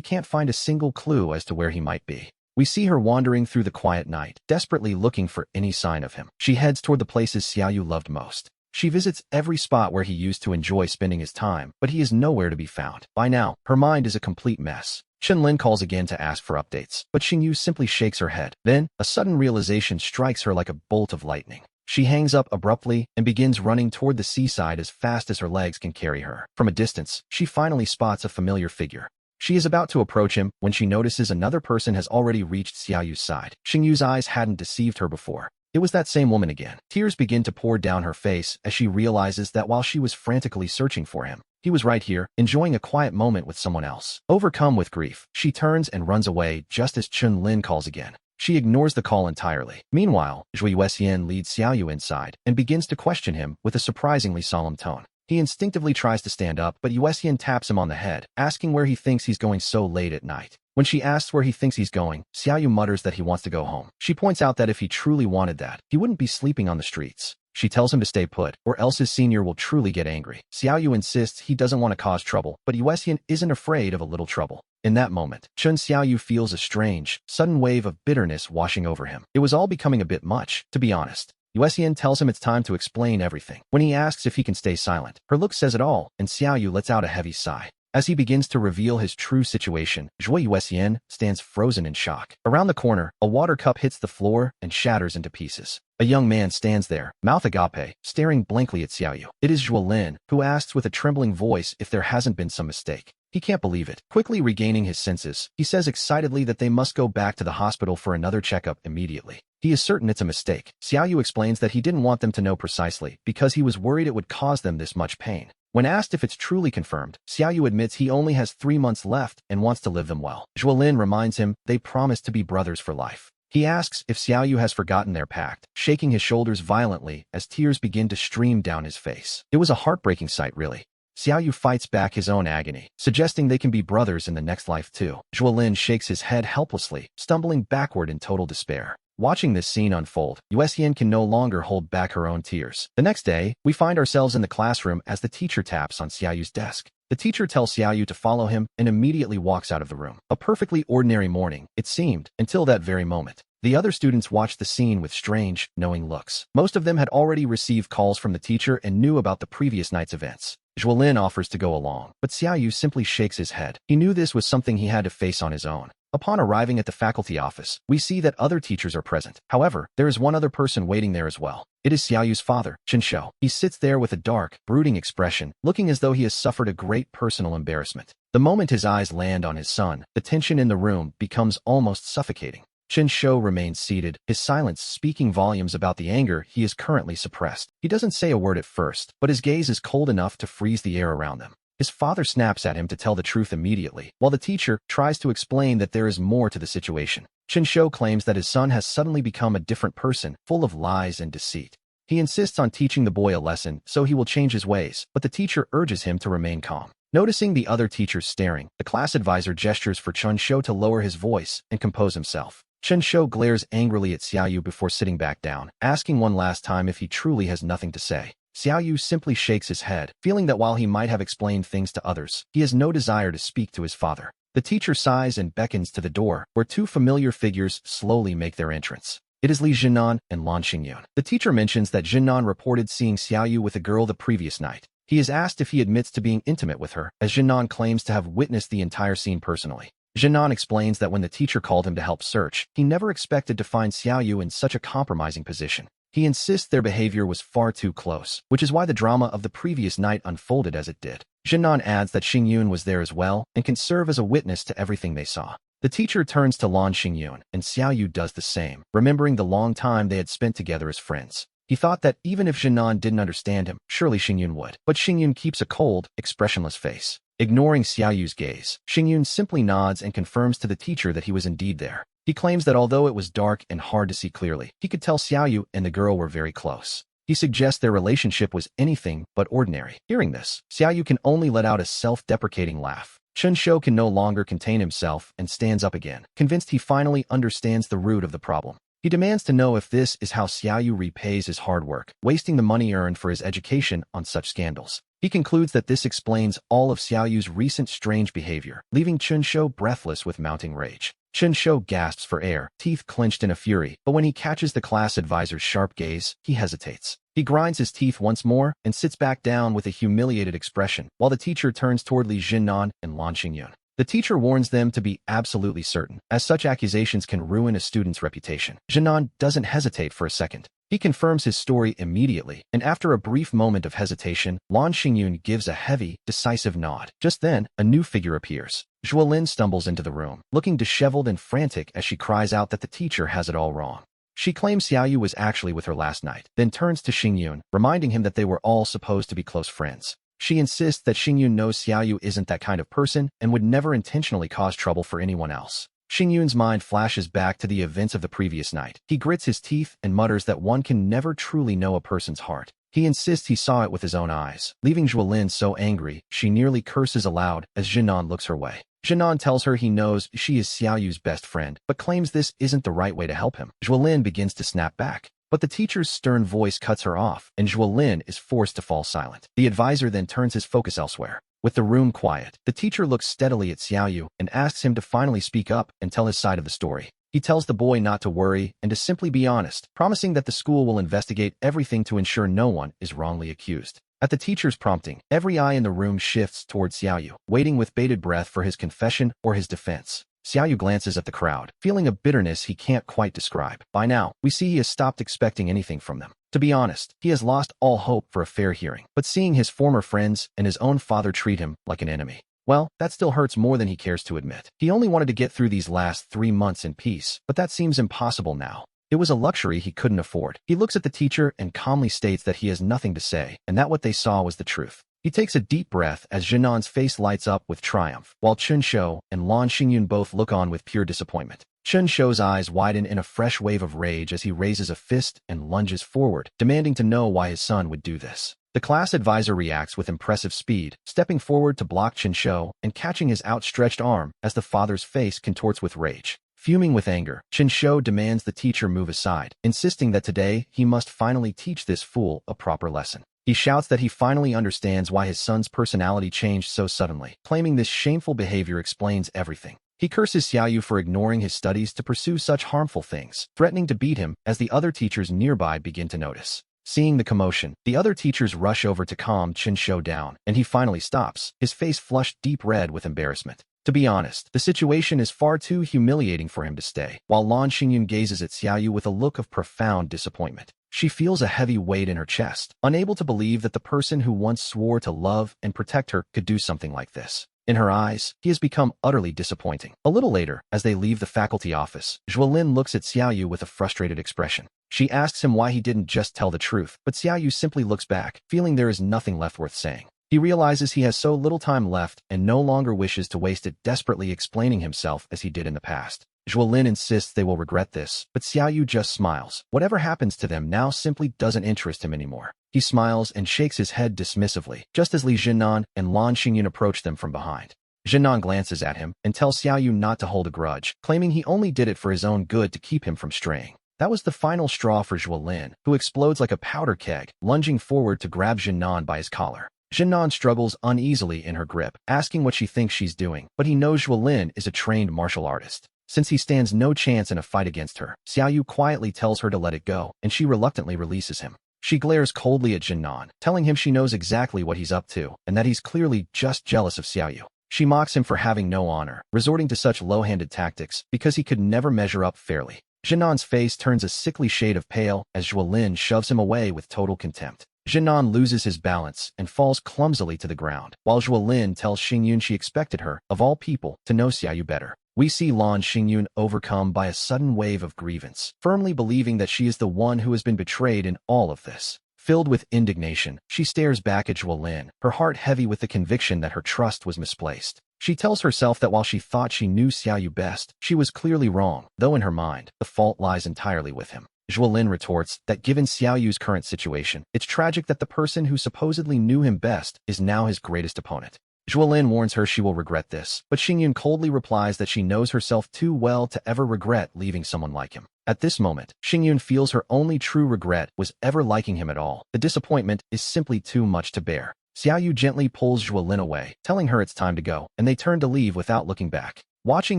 can't find a single clue as to where he might be. We see her wandering through the quiet night, desperately looking for any sign of him. She heads toward the places Xiaoyu loved most. She visits every spot where he used to enjoy spending his time, but he is nowhere to be found. By now, her mind is a complete mess. Chen calls again to ask for updates, but Xingyu simply shakes her head. Then, a sudden realization strikes her like a bolt of lightning. She hangs up abruptly and begins running toward the seaside as fast as her legs can carry her. From a distance, she finally spots a familiar figure. She is about to approach him when she notices another person has already reached Xiaoyu's side. Xingyu's eyes hadn't deceived her before. It was that same woman again. Tears begin to pour down her face as she realizes that while she was frantically searching for him, he was right here, enjoying a quiet moment with someone else. Overcome with grief, she turns and runs away just as Chen calls again. She ignores the call entirely. Meanwhile, Zhui Yuexian leads Xiaoyu inside and begins to question him with a surprisingly solemn tone. He instinctively tries to stand up, but Yuexian taps him on the head, asking where he thinks he's going so late at night. When she asks where he thinks he's going, Xiaoyu mutters that he wants to go home. She points out that if he truly wanted that, he wouldn't be sleeping on the streets. She tells him to stay put, or else his senior will truly get angry. Xiaoyu insists he doesn't want to cause trouble, but Yuexian isn't afraid of a little trouble. In that moment, Chen Xiaoyu feels a strange, sudden wave of bitterness washing over him. It was all becoming a bit much, to be honest. Yuexian tells him it's time to explain everything. When he asks if he can stay silent, her look says it all, and Xiaoyu lets out a heavy sigh. As he begins to reveal his true situation, Zhui Yuexian stands frozen in shock. Around the corner, a water cup hits the floor and shatters into pieces. A young man stands there, mouth agape, staring blankly at Xiaoyu. It is Zhuolin, who asks with a trembling voice if there hasn't been some mistake. He can't believe it. Quickly regaining his senses, he says excitedly that they must go back to the hospital for another checkup immediately. He is certain it's a mistake. Xiaoyu explains that he didn't want them to know precisely because he was worried it would cause them this much pain. When asked if it's truly confirmed, Xiaoyu admits he only has 3 months left and wants to live them well. Zhuolin reminds him they promised to be brothers for life. He asks if Xiaoyu has forgotten their pact, shaking his shoulders violently as tears begin to stream down his face. It was a heartbreaking sight, really. Xiaoyu fights back his own agony, suggesting they can be brothers in the next life too. Zhuolin shakes his head helplessly, stumbling backward in total despair. Watching this scene unfold, Yuexian can no longer hold back her own tears. The next day, we find ourselves in the classroom as the teacher taps on Xiaoyu's desk. The teacher tells Xiaoyu to follow him and immediately walks out of the room. A perfectly ordinary morning, it seemed, until that very moment. The other students watched the scene with strange, knowing looks. Most of them had already received calls from the teacher and knew about the previous night's events. Zhuolin offers to go along, but Xiaoyu simply shakes his head. He knew this was something he had to face on his own. Upon arriving at the faculty office, we see that other teachers are present. However, there is one other person waiting there as well. It is Xiaoyu's father, Chen Shou. He sits there with a dark, brooding expression, looking as though he has suffered a great personal embarrassment. The moment his eyes land on his son, the tension in the room becomes almost suffocating. Chen Shou remains seated, his silence speaking volumes about the anger he is currently suppressed. He doesn't say a word at first, but his gaze is cold enough to freeze the air around them. His father snaps at him to tell the truth immediately, while the teacher tries to explain that there is more to the situation. Chen Shou claims that his son has suddenly become a different person, full of lies and deceit. He insists on teaching the boy a lesson so he will change his ways, but the teacher urges him to remain calm. Noticing the other teachers staring, the class advisor gestures for Chen Shou to lower his voice and compose himself. Chen Shou glares angrily at Xiaoyu before sitting back down, asking one last time if he truly has nothing to say. Xiaoyu simply shakes his head, feeling that while he might have explained things to others, he has no desire to speak to his father. The teacher sighs and beckons to the door, where 2 familiar figures slowly make their entrance. It is Li Jinan and Lan Xingyun. The teacher mentions that Jinan reported seeing Xiaoyu with a girl the previous night. He is asked if he admits to being intimate with her, as Jinan claims to have witnessed the entire scene personally. Jinan explains that when the teacher called him to help search, he never expected to find Xiaoyu in such a compromising position. He insists their behavior was far too close, which is why the drama of the previous night unfolded as it did. Jinan adds that Xingyun was there as well and can serve as a witness to everything they saw. The teacher turns to Lan Xingyun, and Xiaoyu does the same, remembering the long time they had spent together as friends. He thought that even if Jinan didn't understand him, surely Xingyun would. But Xingyun keeps a cold, expressionless face. Ignoring Xiaoyu's gaze, Xingyun simply nods and confirms to the teacher that he was indeed there. He claims that although it was dark and hard to see clearly, he could tell Xiaoyu and the girl were very close. He suggests their relationship was anything but ordinary. Hearing this, Xiaoyu can only let out a self-deprecating laugh. Chunshou can no longer contain himself and stands up again, convinced he finally understands the root of the problem. He demands to know if this is how Xiaoyu repays his hard work, wasting the money earned for his education on such scandals. He concludes that this explains all of Xiaoyu's recent strange behavior, leaving Chunshou breathless with mounting rage. Chunshou gasps for air, teeth clenched in a fury, but when he catches the class advisor's sharp gaze, he hesitates. He grinds his teeth once more and sits back down with a humiliated expression, while the teacher turns toward Li Jinnan and Lan Xingyun. The teacher warns them to be absolutely certain, as such accusations can ruin a student's reputation. Jinnan doesn't hesitate for a second. He confirms his story immediately, and after a brief moment of hesitation, Lan Xingyun gives a heavy, decisive nod. Just then, a new figure appears. Zhuolin stumbles into the room, looking disheveled and frantic as she cries out that the teacher has it all wrong. She claims Xiaoyu was actually with her last night, then turns to Xingyun, reminding him that they were all supposed to be close friends. She insists that Xingyun knows Xiaoyu isn't that kind of person and would never intentionally cause trouble for anyone else. Xingyun's mind flashes back to the events of the previous night. He grits his teeth and mutters that one can never truly know a person's heart. He insists he saw it with his own eyes, leaving Zhuolin so angry she nearly curses aloud as Jinnan looks her way. Jinnan tells her he knows she is Xiaoyu's best friend, but claims this isn't the right way to help him. Zhuolin begins to snap back, but the teacher's stern voice cuts her off, and Zhuolin is forced to fall silent. The advisor then turns his focus elsewhere. With the room quiet, the teacher looks steadily at Xiaoyu and asks him to finally speak up and tell his side of the story. He tells the boy not to worry and to simply be honest, promising that the school will investigate everything to ensure no one is wrongly accused. At the teacher's prompting, every eye in the room shifts towards Xiaoyu, waiting with bated breath for his confession or his defense. Xiaoyu glances at the crowd, feeling a bitterness he can't quite describe. By now, we see he has stopped expecting anything from them. To be honest, he has lost all hope for a fair hearing, but seeing his former friends and his own father treat him like an enemy, well, that still hurts more than he cares to admit. He only wanted to get through these last 3 months in peace, but that seems impossible now. It was a luxury he couldn't afford. He looks at the teacher and calmly states that he has nothing to say, and that what they saw was the truth. He takes a deep breath as Jinnan's face lights up with triumph, while Chunshou and Lan Xingyun both look on with pure disappointment. Chunshou's eyes widen in a fresh wave of rage as he raises a fist and lunges forward, demanding to know why his son would do this. The class advisor reacts with impressive speed, stepping forward to block Chunshou and catching his outstretched arm as the father's face contorts with rage. Fuming with anger, Chunshou demands the teacher move aside, insisting that today he must finally teach this fool a proper lesson. He shouts that he finally understands why his son's personality changed so suddenly, claiming this shameful behavior explains everything. He curses Xiaoyu for ignoring his studies to pursue such harmful things, threatening to beat him as the other teachers nearby begin to notice. Seeing the commotion, the other teachers rush over to calm Chunshou down, and he finally stops, his face flushed deep red with embarrassment. To be honest, the situation is far too humiliating for him to stay, while Lan Xingyun gazes at Xiaoyu with a look of profound disappointment. She feels a heavy weight in her chest, unable to believe that the person who once swore to love and protect her could do something like this. In her eyes, he has become utterly disappointing. A little later, as they leave the faculty office, Zhuolin looks at Xiaoyu with a frustrated expression. She asks him why he didn't just tell the truth, but Xiaoyu simply looks back, feeling there is nothing left worth saying. He realizes he has so little time left and no longer wishes to waste it desperately explaining himself as he did in the past. Zhuolin insists they will regret this, but Xiaoyu just smiles. Whatever happens to them now simply doesn't interest him anymore. He smiles and shakes his head dismissively, just as Li Jinnan and Lan Xingyun approach them from behind. Jinnan glances at him and tells Xiaoyu not to hold a grudge, claiming he only did it for his own good to keep him from straying. That was the final straw for Zhuolin, who explodes like a powder keg, lunging forward to grab Jinnan by his collar. Jinnan struggles uneasily in her grip, asking what she thinks she's doing, but he knows Zhuolin is a trained martial artist. Since he stands no chance in a fight against her, Xiaoyu quietly tells her to let it go, and she reluctantly releases him. She glares coldly at Jinnan, telling him she knows exactly what he's up to, and that he's clearly just jealous of Xiaoyu. She mocks him for having no honor, resorting to such low-handed tactics because he could never measure up fairly. Jinnan's face turns a sickly shade of pale as Zhuolin shoves him away with total contempt. Jinnan loses his balance and falls clumsily to the ground, while Zhuolin tells Xingyun she expected her, of all people, to know Xiaoyu better. We see Lan Xingyun overcome by a sudden wave of grievance, firmly believing that she is the one who has been betrayed in all of this. Filled with indignation, she stares back at Zhuolin, her heart heavy with the conviction that her trust was misplaced. She tells herself that while she thought she knew Xiaoyu best, she was clearly wrong, though in her mind, the fault lies entirely with him. Zhuolin retorts that given Xiaoyu's current situation, it's tragic that the person who supposedly knew him best is now his greatest opponent. Zhuolin warns her she will regret this, but Xingyun coldly replies that she knows herself too well to ever regret leaving someone like him. At this moment, Xingyun feels her only true regret was ever liking him at all. The disappointment is simply too much to bear. Xiaoyu gently pulls Zhuolin away, telling her it's time to go, and they turn to leave without looking back. Watching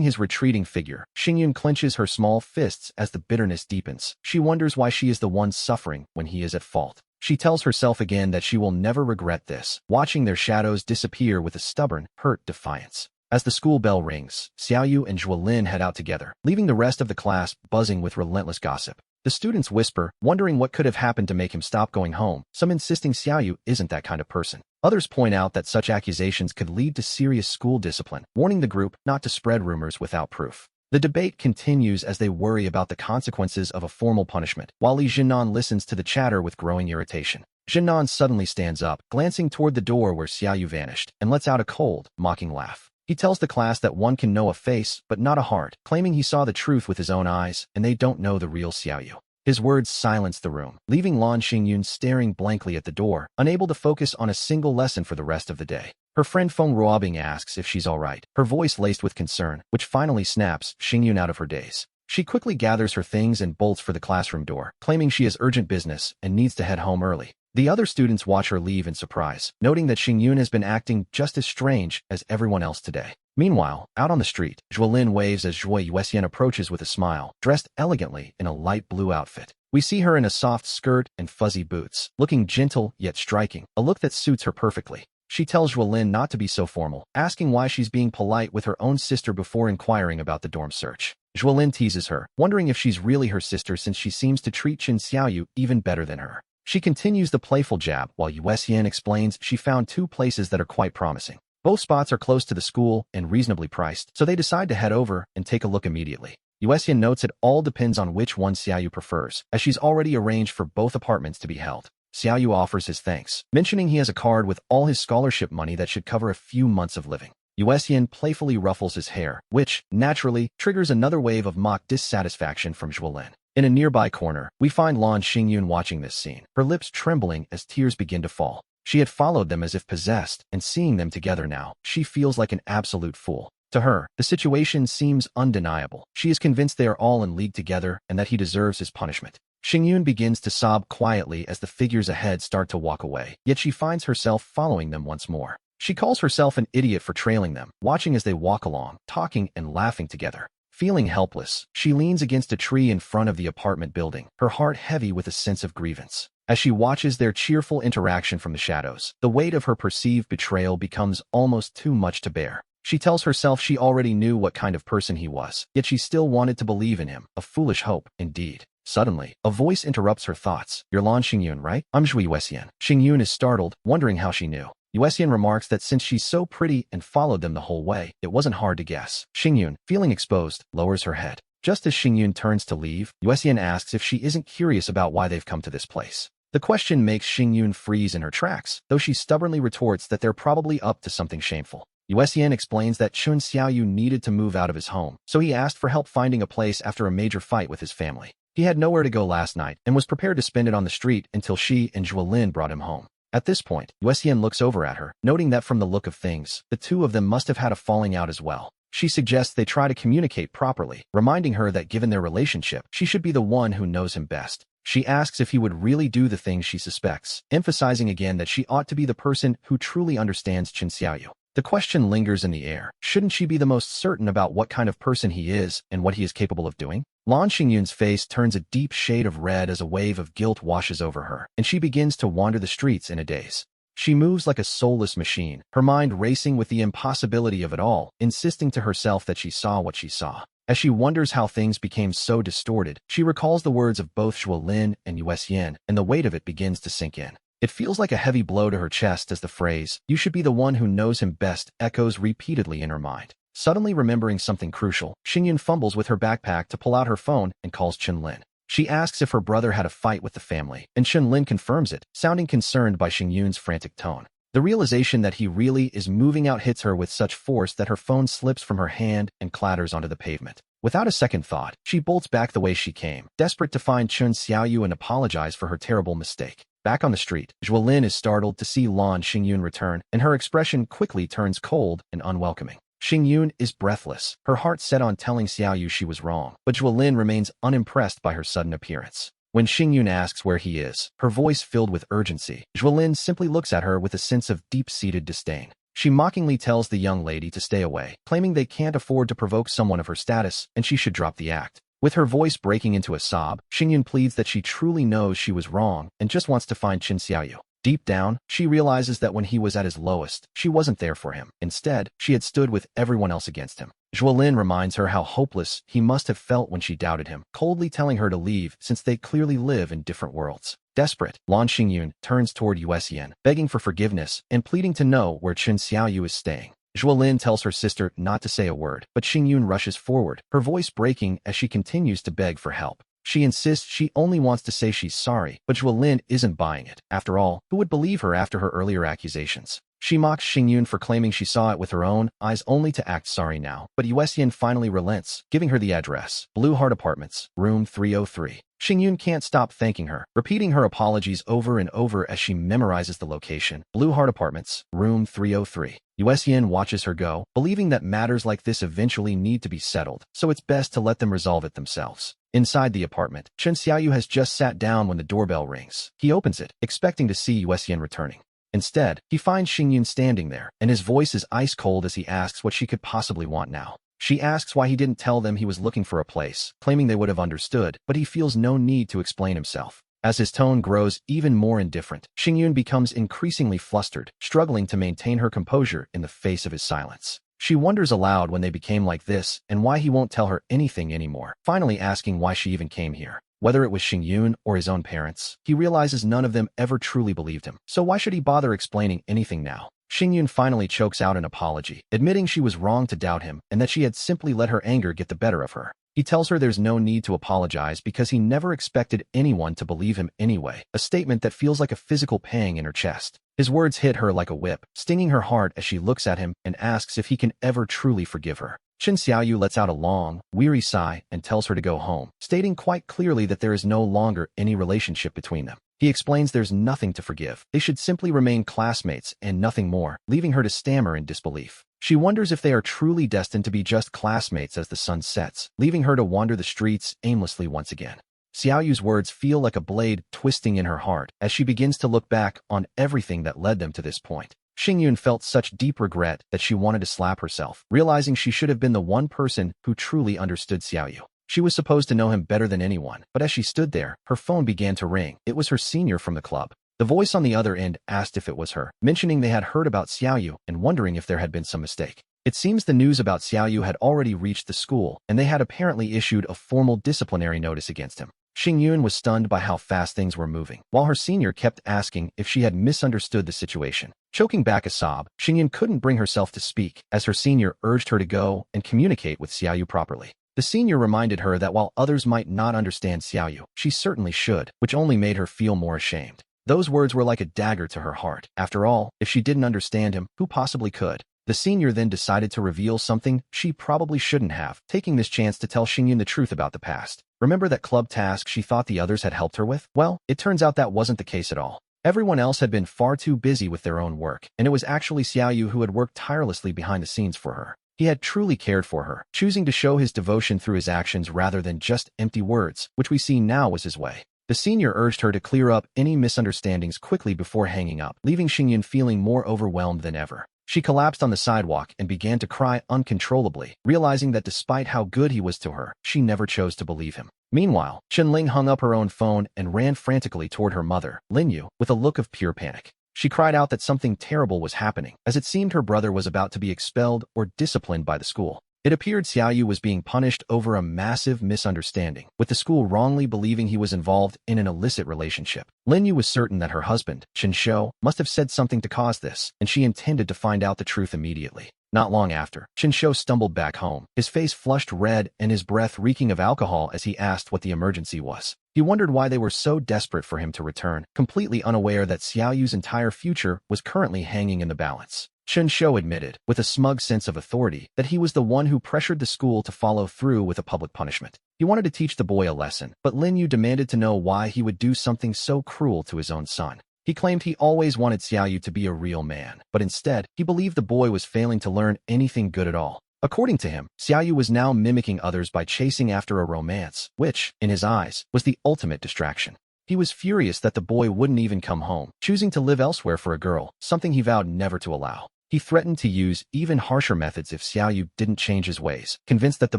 his retreating figure, Xingyun clenches her small fists as the bitterness deepens. She wonders why she is the one suffering when he is at fault. She tells herself again that she will never regret this, watching their shadows disappear with a stubborn, hurt defiance. As the school bell rings, Xiaoyu and Zhuolin head out together, leaving the rest of the class buzzing with relentless gossip. The students whisper, wondering what could have happened to make him stop going home, some insisting Xiaoyu isn't that kind of person. Others point out that such accusations could lead to serious school discipline, warning the group not to spread rumors without proof. The debate continues as they worry about the consequences of a formal punishment, while Li Jinan listens to the chatter with growing irritation. Jinan suddenly stands up, glancing toward the door where Xiaoyu vanished, and lets out a cold, mocking laugh. He tells the class that one can know a face, but not a heart, claiming he saw the truth with his own eyes, and they don't know the real Xiaoyu. His words silence the room, leaving Lan Xingyun staring blankly at the door, unable to focus on a single lesson for the rest of the day. Her friend Feng Ruobing asks if she's all right, her voice laced with concern, which finally snaps Xingyun out of her daze. She quickly gathers her things and bolts for the classroom door, claiming she has urgent business and needs to head home early. The other students watch her leave in surprise, noting that Xingyun has been acting just as strange as everyone else today. Meanwhile, out on the street, Zhuolin waves as Zhuo Yuxian approaches with a smile, dressed elegantly in a light blue outfit. We see her in a soft skirt and fuzzy boots, looking gentle yet striking, a look that suits her perfectly. She tells Zhuolin not to be so formal, asking why she's being polite with her own sister before inquiring about the dorm search. Zhuolin teases her, wondering if she's really her sister since she seems to treat Qin Xiaoyu even better than her. She continues the playful jab, while Yuxian explains she found 2 places that are quite promising. Both spots are close to the school and reasonably priced, so they decide to head over and take a look immediately. Yuxian notes it all depends on which one Xiaoyu prefers, as she's already arranged for both apartments to be held. Xiaoyu offers his thanks, mentioning he has a card with all his scholarship money that should cover a few months of living. Yuxian playfully ruffles his hair, which, naturally, triggers another wave of mock dissatisfaction from Zhuolin. In a nearby corner, we find Lan Xingyun watching this scene, her lips trembling as tears begin to fall. She had followed them as if possessed, and seeing them together now, she feels like an absolute fool. To her, the situation seems undeniable. She is convinced they are all in league together and that he deserves his punishment. Xingyun begins to sob quietly as the figures ahead start to walk away, yet she finds herself following them once more. She calls herself an idiot for trailing them, watching as they walk along, talking and laughing together. Feeling helpless, she leans against a tree in front of the apartment building, her heart heavy with a sense of grievance. As she watches their cheerful interaction from the shadows, the weight of her perceived betrayal becomes almost too much to bear. She tells herself she already knew what kind of person he was, yet she still wanted to believe in him, a foolish hope, indeed. Suddenly, a voice interrupts her thoughts. You're Lan Xingyun, right? I'm Zhuo Yuxian. Xingyun is startled, wondering how she knew. Yuxian remarks that since she's so pretty and followed them the whole way, it wasn't hard to guess. Xingyun, feeling exposed, lowers her head. Just as Xingyun turns to leave, Yuxian asks if she isn't curious about why they've come to this place. The question makes Xingyun freeze in her tracks, though she stubbornly retorts that they're probably up to something shameful. Yuxian explains that Qin Xiaoyu needed to move out of his home, so he asked for help finding a place after a major fight with his family. He had nowhere to go last night and was prepared to spend it on the street until she and Zhuolin brought him home. At this point, Yuxian looks over at her, noting that from the look of things, the two of them must have had a falling out as well. She suggests they try to communicate properly, reminding her that given their relationship, she should be the one who knows him best. She asks if he would really do the things she suspects, emphasizing again that she ought to be the person who truly understands Qin Xiaoyu. The question lingers in the air. Shouldn't she be the most certain about what kind of person he is and what he is capable of doing? Lan Xingyun's face turns a deep shade of red as a wave of guilt washes over her, and she begins to wander the streets in a daze. She moves like a soulless machine, her mind racing with the impossibility of it all, insisting to herself that she saw what she saw. As she wonders how things became so distorted, she recalls the words of both Zhuolin and Yuxian, and the weight of it begins to sink in. It feels like a heavy blow to her chest as the phrase, "You should be the one who knows him best," echoes repeatedly in her mind. Suddenly remembering something crucial, Xingyun fumbles with her backpack to pull out her phone and calls Qinlin. She asks if her brother had a fight with the family, and Qinlin confirms it, sounding concerned by Xingyun's frantic tone. The realization that he really is moving out hits her with such force that her phone slips from her hand and clatters onto the pavement. Without a second thought, she bolts back the way she came, desperate to find Chen Xiaoyu and apologize for her terrible mistake. Back on the street, Zhuolin is startled to see Lan Xingyun return, and her expression quickly turns cold and unwelcoming. Xingyun is breathless, her heart set on telling Xiaoyu she was wrong, but Zhuolin remains unimpressed by her sudden appearance. When Xingyun asks where he is, her voice filled with urgency, Zhuolin simply looks at her with a sense of deep-seated disdain. She mockingly tells the young lady to stay away, claiming they can't afford to provoke someone of her status and she should drop the act. With her voice breaking into a sob, Xingyun pleads that she truly knows she was wrong and just wants to find Chen Xiaoyu. Deep down, she realizes that when he was at his lowest, she wasn't there for him. Instead, she had stood with everyone else against him. Zhuolin reminds her how hopeless he must have felt when she doubted him, coldly telling her to leave since they clearly live in different worlds. Desperate, Lan Xingyun turns toward Yuesian, begging for forgiveness and pleading to know where Chen Xiaoyu is staying. Zhuolin tells her sister not to say a word, but Xingyun rushes forward, her voice breaking as she continues to beg for help. She insists she only wants to say she's sorry, but Zhuolin isn't buying it. After all, who would believe her after her earlier accusations? She mocks Xingyun for claiming she saw it with her own eyes only to act sorry now, but Yuesian finally relents, giving her the address, Blue Heart Apartments, room 303. Xingyun can't stop thanking her, repeating her apologies over and over as she memorizes the location, Blue Heart Apartments, room 303. Yuesian watches her go, believing that matters like this eventually need to be settled, so it's best to let them resolve it themselves. Inside the apartment, Chen Xiaoyu has just sat down when the doorbell rings. He opens it, expecting to see Yuesian returning. Instead, he finds Xingyun standing there, and his voice is ice cold as he asks what she could possibly want now. She asks why he didn't tell them he was looking for a place, claiming they would have understood, but he feels no need to explain himself. As his tone grows even more indifferent, Xingyun becomes increasingly flustered, struggling to maintain her composure in the face of his silence. She wonders aloud when they became like this and why he won't tell her anything anymore, finally asking why she even came here. Whether it was Xingyun or his own parents, he realizes none of them ever truly believed him, so why should he bother explaining anything now? Xingyun finally chokes out an apology, admitting she was wrong to doubt him and that she had simply let her anger get the better of her. He tells her there's no need to apologize because he never expected anyone to believe him anyway, a statement that feels like a physical pang in her chest. His words hit her like a whip, stinging her heart as she looks at him and asks if he can ever truly forgive her. Chen Xiaoyu lets out a long, weary sigh and tells her to go home, stating quite clearly that there is no longer any relationship between them. He explains there's nothing to forgive. They should simply remain classmates and nothing more, leaving her to stammer in disbelief. She wonders if they are truly destined to be just classmates as the sun sets, leaving her to wander the streets aimlessly once again. Xiaoyu's words feel like a blade twisting in her heart as she begins to look back on everything that led them to this point. Xingyun felt such deep regret that she wanted to slap herself, realizing she should have been the one person who truly understood Xiaoyu. She was supposed to know him better than anyone, but as she stood there, her phone began to ring. It was her senior from the club. The voice on the other end asked if it was her, mentioning they had heard about Xiaoyu and wondering if there had been some mistake. It seems the news about Xiaoyu had already reached the school, and they had apparently issued a formal disciplinary notice against him. Xingyun was stunned by how fast things were moving, while her senior kept asking if she had misunderstood the situation. Choking back a sob, Xingyun couldn't bring herself to speak, as her senior urged her to go and communicate with Xiaoyu properly. The senior reminded her that while others might not understand Xiaoyu, she certainly should, which only made her feel more ashamed. Those words were like a dagger to her heart. After all, if she didn't understand him, who possibly could? The senior then decided to reveal something she probably shouldn't have, taking this chance to tell Xingyun the truth about the past. Remember that club task she thought the others had helped her with? Well, it turns out that wasn't the case at all. Everyone else had been far too busy with their own work, and it was actually Xiaoyu who had worked tirelessly behind the scenes for her. He had truly cared for her, choosing to show his devotion through his actions rather than just empty words, which we see now was his way. The senior urged her to clear up any misunderstandings quickly before hanging up, leaving Xingyun feeling more overwhelmed than ever. She collapsed on the sidewalk and began to cry uncontrollably, realizing that despite how good he was to her, she never chose to believe him. Meanwhile, Chenling hung up her own phone and ran frantically toward her mother, Linyu, with a look of pure panic. She cried out that something terrible was happening, as it seemed her brother was about to be expelled or disciplined by the school. It appeared Xiaoyu was being punished over a massive misunderstanding, with the school wrongly believing he was involved in an illicit relationship. Linyu was certain that her husband, Chen Shou, must have said something to cause this, and she intended to find out the truth immediately. Not long after, Chen Shou stumbled back home, his face flushed red and his breath reeking of alcohol as he asked what the emergency was. He wondered why they were so desperate for him to return, completely unaware that Xiaoyu's entire future was currently hanging in the balance. Chen Shou admitted, with a smug sense of authority, that he was the one who pressured the school to follow through with a public punishment. He wanted to teach the boy a lesson, but Lin Yu demanded to know why he would do something so cruel to his own son. He claimed he always wanted Xiaoyu to be a real man, but instead, he believed the boy was failing to learn anything good at all. According to him, Xiaoyu was now mimicking others by chasing after a romance, which, in his eyes, was the ultimate distraction. He was furious that the boy wouldn't even come home, choosing to live elsewhere for a girl, something he vowed never to allow. He threatened to use even harsher methods if Xiaoyu didn't change his ways, convinced that the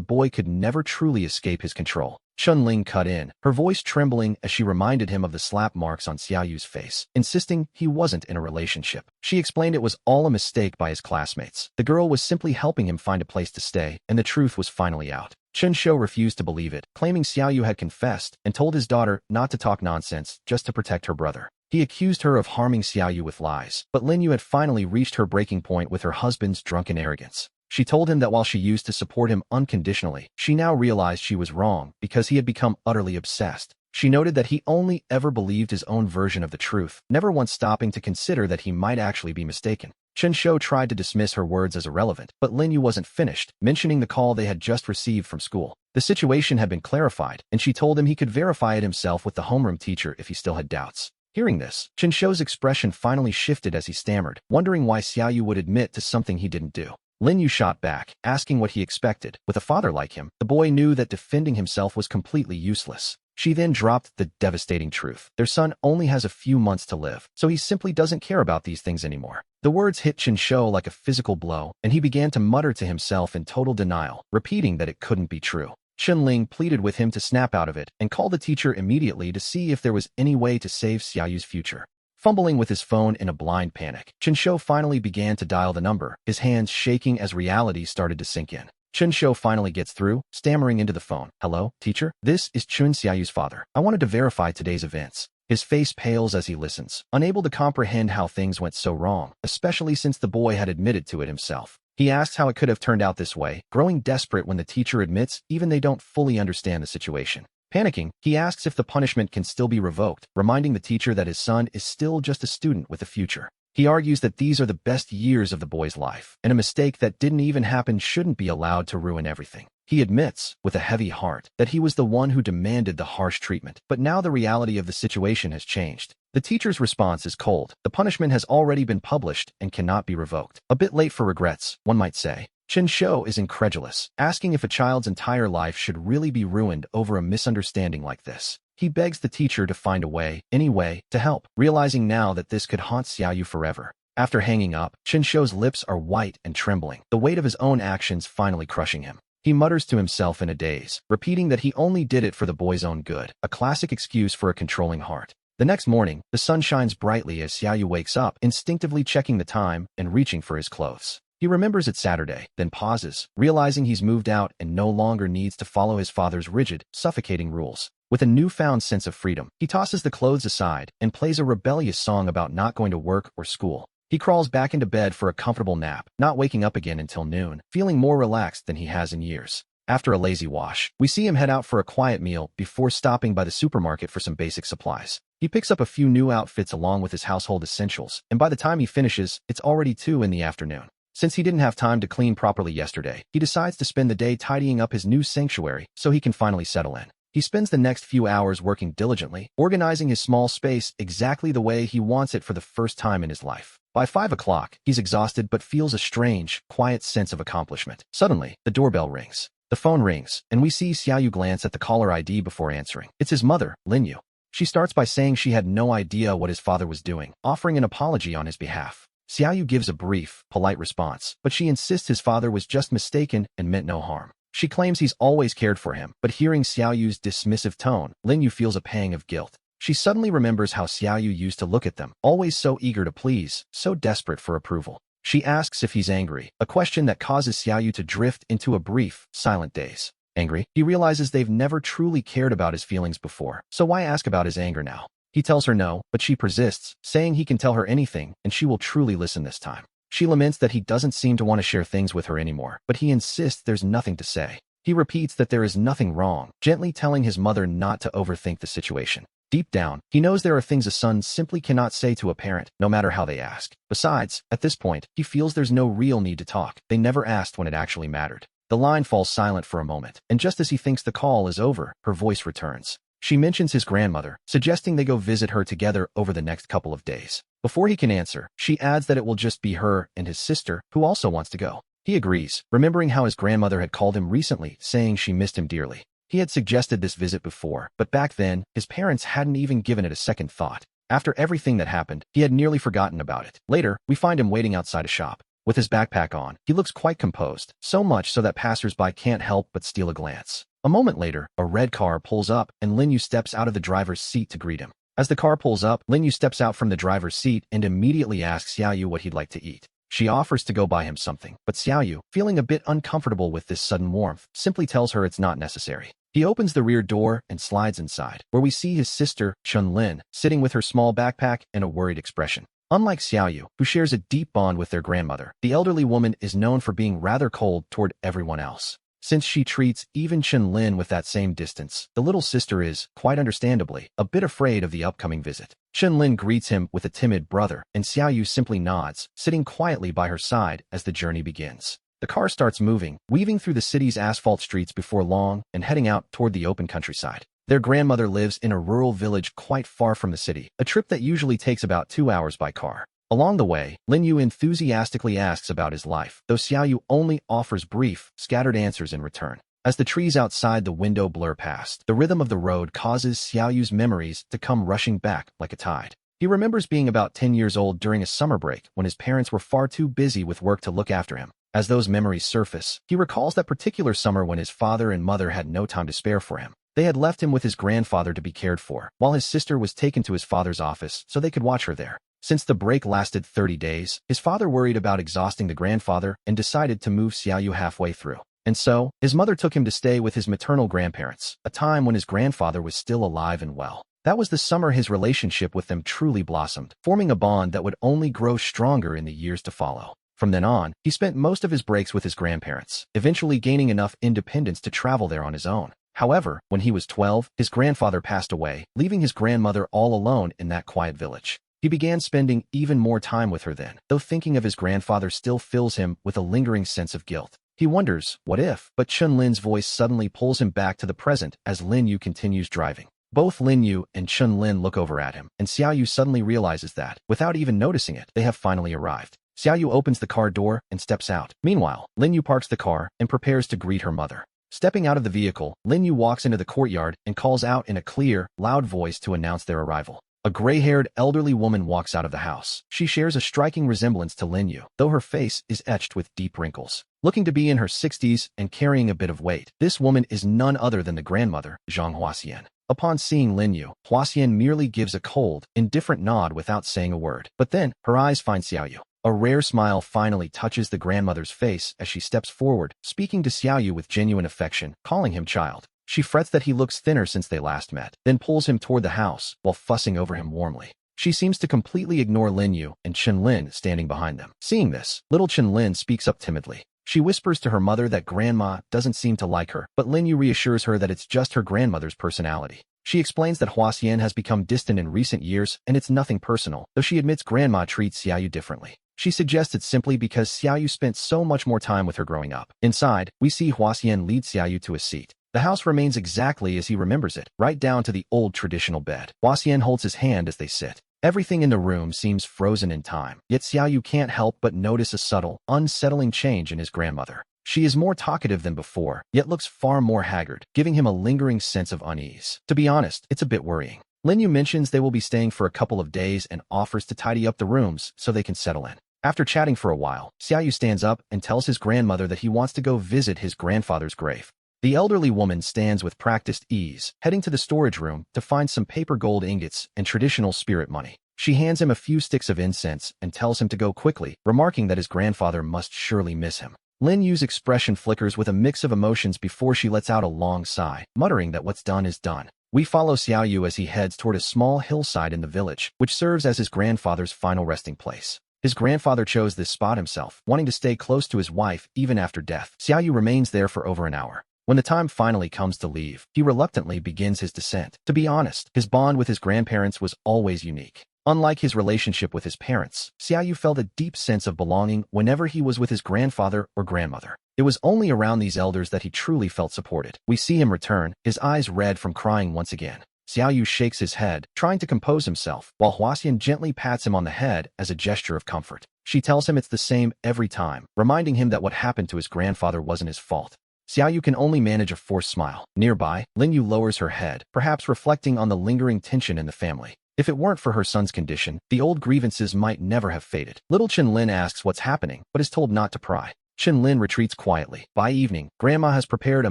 boy could never truly escape his control. Chun-Ling cut in, her voice trembling as she reminded him of the slap marks on Xiaoyu's face, insisting he wasn't in a relationship. She explained it was all a mistake by his classmates. The girl was simply helping him find a place to stay, and the truth was finally out. Chen Shou refused to believe it, claiming Xiaoyu had confessed and told his daughter not to talk nonsense just to protect her brother. He accused her of harming Xiaoyu with lies, but Lin Yu had finally reached her breaking point with her husband's drunken arrogance. She told him that while she used to support him unconditionally, she now realized she was wrong because he had become utterly obsessed. She noted that he only ever believed his own version of the truth, never once stopping to consider that he might actually be mistaken. Chen Shou tried to dismiss her words as irrelevant, but Lin Yu wasn't finished, mentioning the call they had just received from school. The situation had been clarified, and she told him he could verify it himself with the homeroom teacher if he still had doubts. Hearing this, Chen Shou's expression finally shifted as he stammered, wondering why Xiaoyu would admit to something he didn't do. Lin Yu shot back, asking what he expected. With a father like him, the boy knew that defending himself was completely useless. She then dropped the devastating truth. Their son only has a few months to live, so he simply doesn't care about these things anymore. The words hit Chen Shou like a physical blow, and he began to mutter to himself in total denial, repeating that it couldn't be true. Chun-Ling pleaded with him to snap out of it and called the teacher immediately to see if there was any way to save Xiaoyu's future. Fumbling with his phone in a blind panic, Chen Shou finally began to dial the number, his hands shaking as reality started to sink in. Chen Shou finally gets through, stammering into the phone. "Hello, teacher? This is Chun Xiaoyu's father. I wanted to verify today's events." His face pales as he listens, unable to comprehend how things went so wrong, especially since the boy had admitted to it himself. He asks how it could have turned out this way, growing desperate when the teacher admits even they don't fully understand the situation. Panicking, he asks if the punishment can still be revoked, reminding the teacher that his son is still just a student with a future. He argues that these are the best years of the boy's life, and a mistake that didn't even happen shouldn't be allowed to ruin everything. He admits, with a heavy heart, that he was the one who demanded the harsh treatment, but now the reality of the situation has changed. The teacher's response is cold. The punishment has already been published and cannot be revoked. A bit late for regrets, one might say. Chen Shou is incredulous, asking if a child's entire life should really be ruined over a misunderstanding like this. He begs the teacher to find a way, any way, to help, realizing now that this could haunt Xiaoyu forever. After hanging up, Chen Shou's lips are white and trembling, the weight of his own actions finally crushing him. He mutters to himself in a daze, repeating that he only did it for the boy's own good, a classic excuse for a controlling heart. The next morning, the sun shines brightly as Xiaoyu wakes up, instinctively checking the time and reaching for his clothes. He remembers it's Saturday, then pauses, realizing he's moved out and no longer needs to follow his father's rigid, suffocating rules. With a newfound sense of freedom, he tosses the clothes aside and plays a rebellious song about not going to work or school. He crawls back into bed for a comfortable nap, not waking up again until noon, feeling more relaxed than he has in years. After a lazy wash, we see him head out for a quiet meal before stopping by the supermarket for some basic supplies. He picks up a few new outfits along with his household essentials, and by the time he finishes, it's already 2 in the afternoon. Since he didn't have time to clean properly yesterday, he decides to spend the day tidying up his new sanctuary so he can finally settle in. He spends the next few hours working diligently, organizing his small space exactly the way he wants it for the first time in his life. By 5 o'clock, he's exhausted but feels a strange, quiet sense of accomplishment. Suddenly, the doorbell rings. The phone rings, and we see Xiaoyu glance at the caller ID before answering. It's his mother, Lin Yu. She starts by saying she had no idea what his father was doing, offering an apology on his behalf. Xiaoyu gives a brief, polite response, but she insists his father was just mistaken and meant no harm. She claims he's always cared for him, but hearing Xiaoyu's dismissive tone, Lin Yu feels a pang of guilt. She suddenly remembers how Xiaoyu used to look at them, always so eager to please, so desperate for approval. She asks if he's angry, a question that causes Xiaoyu to drift into a brief, silent daze. Angry? He realizes they've never truly cared about his feelings before, so why ask about his anger now? He tells her no, but she persists, saying he can tell her anything, and she will truly listen this time. She laments that he doesn't seem to want to share things with her anymore, but he insists there's nothing to say. He repeats that there is nothing wrong, gently telling his mother not to overthink the situation. Deep down, he knows there are things a son simply cannot say to a parent, no matter how they ask. Besides, at this point, he feels there's no real need to talk. They never asked when it actually mattered. The line falls silent for a moment, and just as he thinks the call is over, her voice returns. She mentions his grandmother, suggesting they go visit her together over the next couple of days. Before he can answer, she adds that it will just be her and his sister, who also wants to go. He agrees, remembering how his grandmother had called him recently, saying she missed him dearly. He had suggested this visit before, but back then, his parents hadn't even given it a second thought. After everything that happened, he had nearly forgotten about it. Later, we find him waiting outside a shop. With his backpack on, he looks quite composed, so much so that passers-by can't help but steal a glance. A moment later, a red car pulls up, and Lin Yu steps out of the driver's seat to greet him. As the car pulls up, Lin Yu steps out from the driver's seat and immediately asks Xiao Yu what he'd like to eat. She offers to go buy him something, but Xiao Yu, feeling a bit uncomfortable with this sudden warmth, simply tells her it's not necessary. He opens the rear door and slides inside, where we see his sister, Chun Lin, sitting with her small backpack and a worried expression. Unlike Xiao Yu, who shares a deep bond with their grandmother, the elderly woman is known for being rather cold toward everyone else. Since she treats even Chun Lin with that same distance, the little sister is, quite understandably, a bit afraid of the upcoming visit. Chun Lin greets him with a timid brother, and Xiao Yu simply nods, sitting quietly by her side as the journey begins. The car starts moving, weaving through the city's asphalt streets before long and heading out toward the open countryside. Their grandmother lives in a rural village quite far from the city, a trip that usually takes about 2 hours by car. Along the way, Lin Yu enthusiastically asks about his life, though Xiao Yu only offers brief, scattered answers in return. As the trees outside the window blur past, the rhythm of the road causes Xiao Yu's memories to come rushing back like a tide. He remembers being about 10 years old during a summer break when his parents were far too busy with work to look after him. As those memories surface, he recalls that particular summer when his father and mother had no time to spare for him. They had left him with his grandfather to be cared for, while his sister was taken to his father's office so they could watch her there. Since the break lasted 30 days, his father worried about exhausting the grandfather and decided to move Xiao Yu halfway through. And so, his mother took him to stay with his maternal grandparents, a time when his grandfather was still alive and well. That was the summer his relationship with them truly blossomed, forming a bond that would only grow stronger in the years to follow. From then on, he spent most of his breaks with his grandparents, eventually gaining enough independence to travel there on his own. However, when he was 12, his grandfather passed away, leaving his grandmother all alone in that quiet village. He began spending even more time with her then, though thinking of his grandfather still fills him with a lingering sense of guilt. He wonders, what if? But Chun Lin's voice suddenly pulls him back to the present as Lin Yu continues driving. Both Lin Yu and Chun Lin look over at him, and Xiao Yu suddenly realizes that, without even noticing it, they have finally arrived. Xiao Yu opens the car door and steps out. Meanwhile, Lin Yu parks the car and prepares to greet her mother. Stepping out of the vehicle, Lin Yu walks into the courtyard and calls out in a clear, loud voice to announce their arrival. A gray-haired elderly woman walks out of the house. She shares a striking resemblance to Lin Yu, though her face is etched with deep wrinkles. Looking to be in her 60s and carrying a bit of weight, this woman is none other than the grandmother, Zhang Huaxian. Upon seeing Lin Yu, Huaxian merely gives a cold, indifferent nod without saying a word. But then, her eyes find Xiao Yu. A rare smile finally touches the grandmother's face as she steps forward, speaking to Xiao Yu with genuine affection, calling him child. She frets that he looks thinner since they last met, then pulls him toward the house, while fussing over him warmly. She seems to completely ignore Lin Yu and Chun Lin standing behind them. Seeing this, little Chun Lin speaks up timidly. She whispers to her mother that Grandma doesn't seem to like her, but Lin Yu reassures her that it's just her grandmother's personality. She explains that Huaxian has become distant in recent years and it's nothing personal, though she admits Grandma treats Xiao Yu differently. She suggests it's simply because Xiao Yu spent so much more time with her growing up. Inside, we see Huaxian lead Xiao Yu to a seat. The house remains exactly as he remembers it, right down to the old traditional bed. Huaxian holds his hand as they sit. Everything in the room seems frozen in time, yet Xiao Yu can't help but notice a subtle, unsettling change in his grandmother. She is more talkative than before, yet looks far more haggard, giving him a lingering sense of unease. To be honest, it's a bit worrying. Lin Yu mentions they will be staying for a couple of days and offers to tidy up the rooms so they can settle in. After chatting for a while, Xiao Yu stands up and tells his grandmother that he wants to go visit his grandfather's grave. The elderly woman stands with practiced ease, heading to the storage room to find some paper gold ingots and traditional spirit money. She hands him a few sticks of incense and tells him to go quickly, remarking that his grandfather must surely miss him. Lin Yu's expression flickers with a mix of emotions before she lets out a long sigh, muttering that what's done is done. We follow Xiao Yu as he heads toward a small hillside in the village, which serves as his grandfather's final resting place. His grandfather chose this spot himself, wanting to stay close to his wife even after death. Xiao Yu remains there for over an hour. When the time finally comes to leave, he reluctantly begins his descent. To be honest, his bond with his grandparents was always unique. Unlike his relationship with his parents, Xiaoyu felt a deep sense of belonging whenever he was with his grandfather or grandmother. It was only around these elders that he truly felt supported. We see him return, his eyes red from crying once again. Xiaoyu shakes his head, trying to compose himself, while Huaxian gently pats him on the head as a gesture of comfort. She tells him it's the same every time, reminding him that what happened to his grandfather wasn't his fault. Xiaoyu can only manage a forced smile. Nearby, Linyu lowers her head, perhaps reflecting on the lingering tension in the family. If it weren't for her son's condition, the old grievances might never have faded. Little Chen-Lin asks what's happening, but is told not to pry. Chen-Lin retreats quietly. By evening, Grandma has prepared a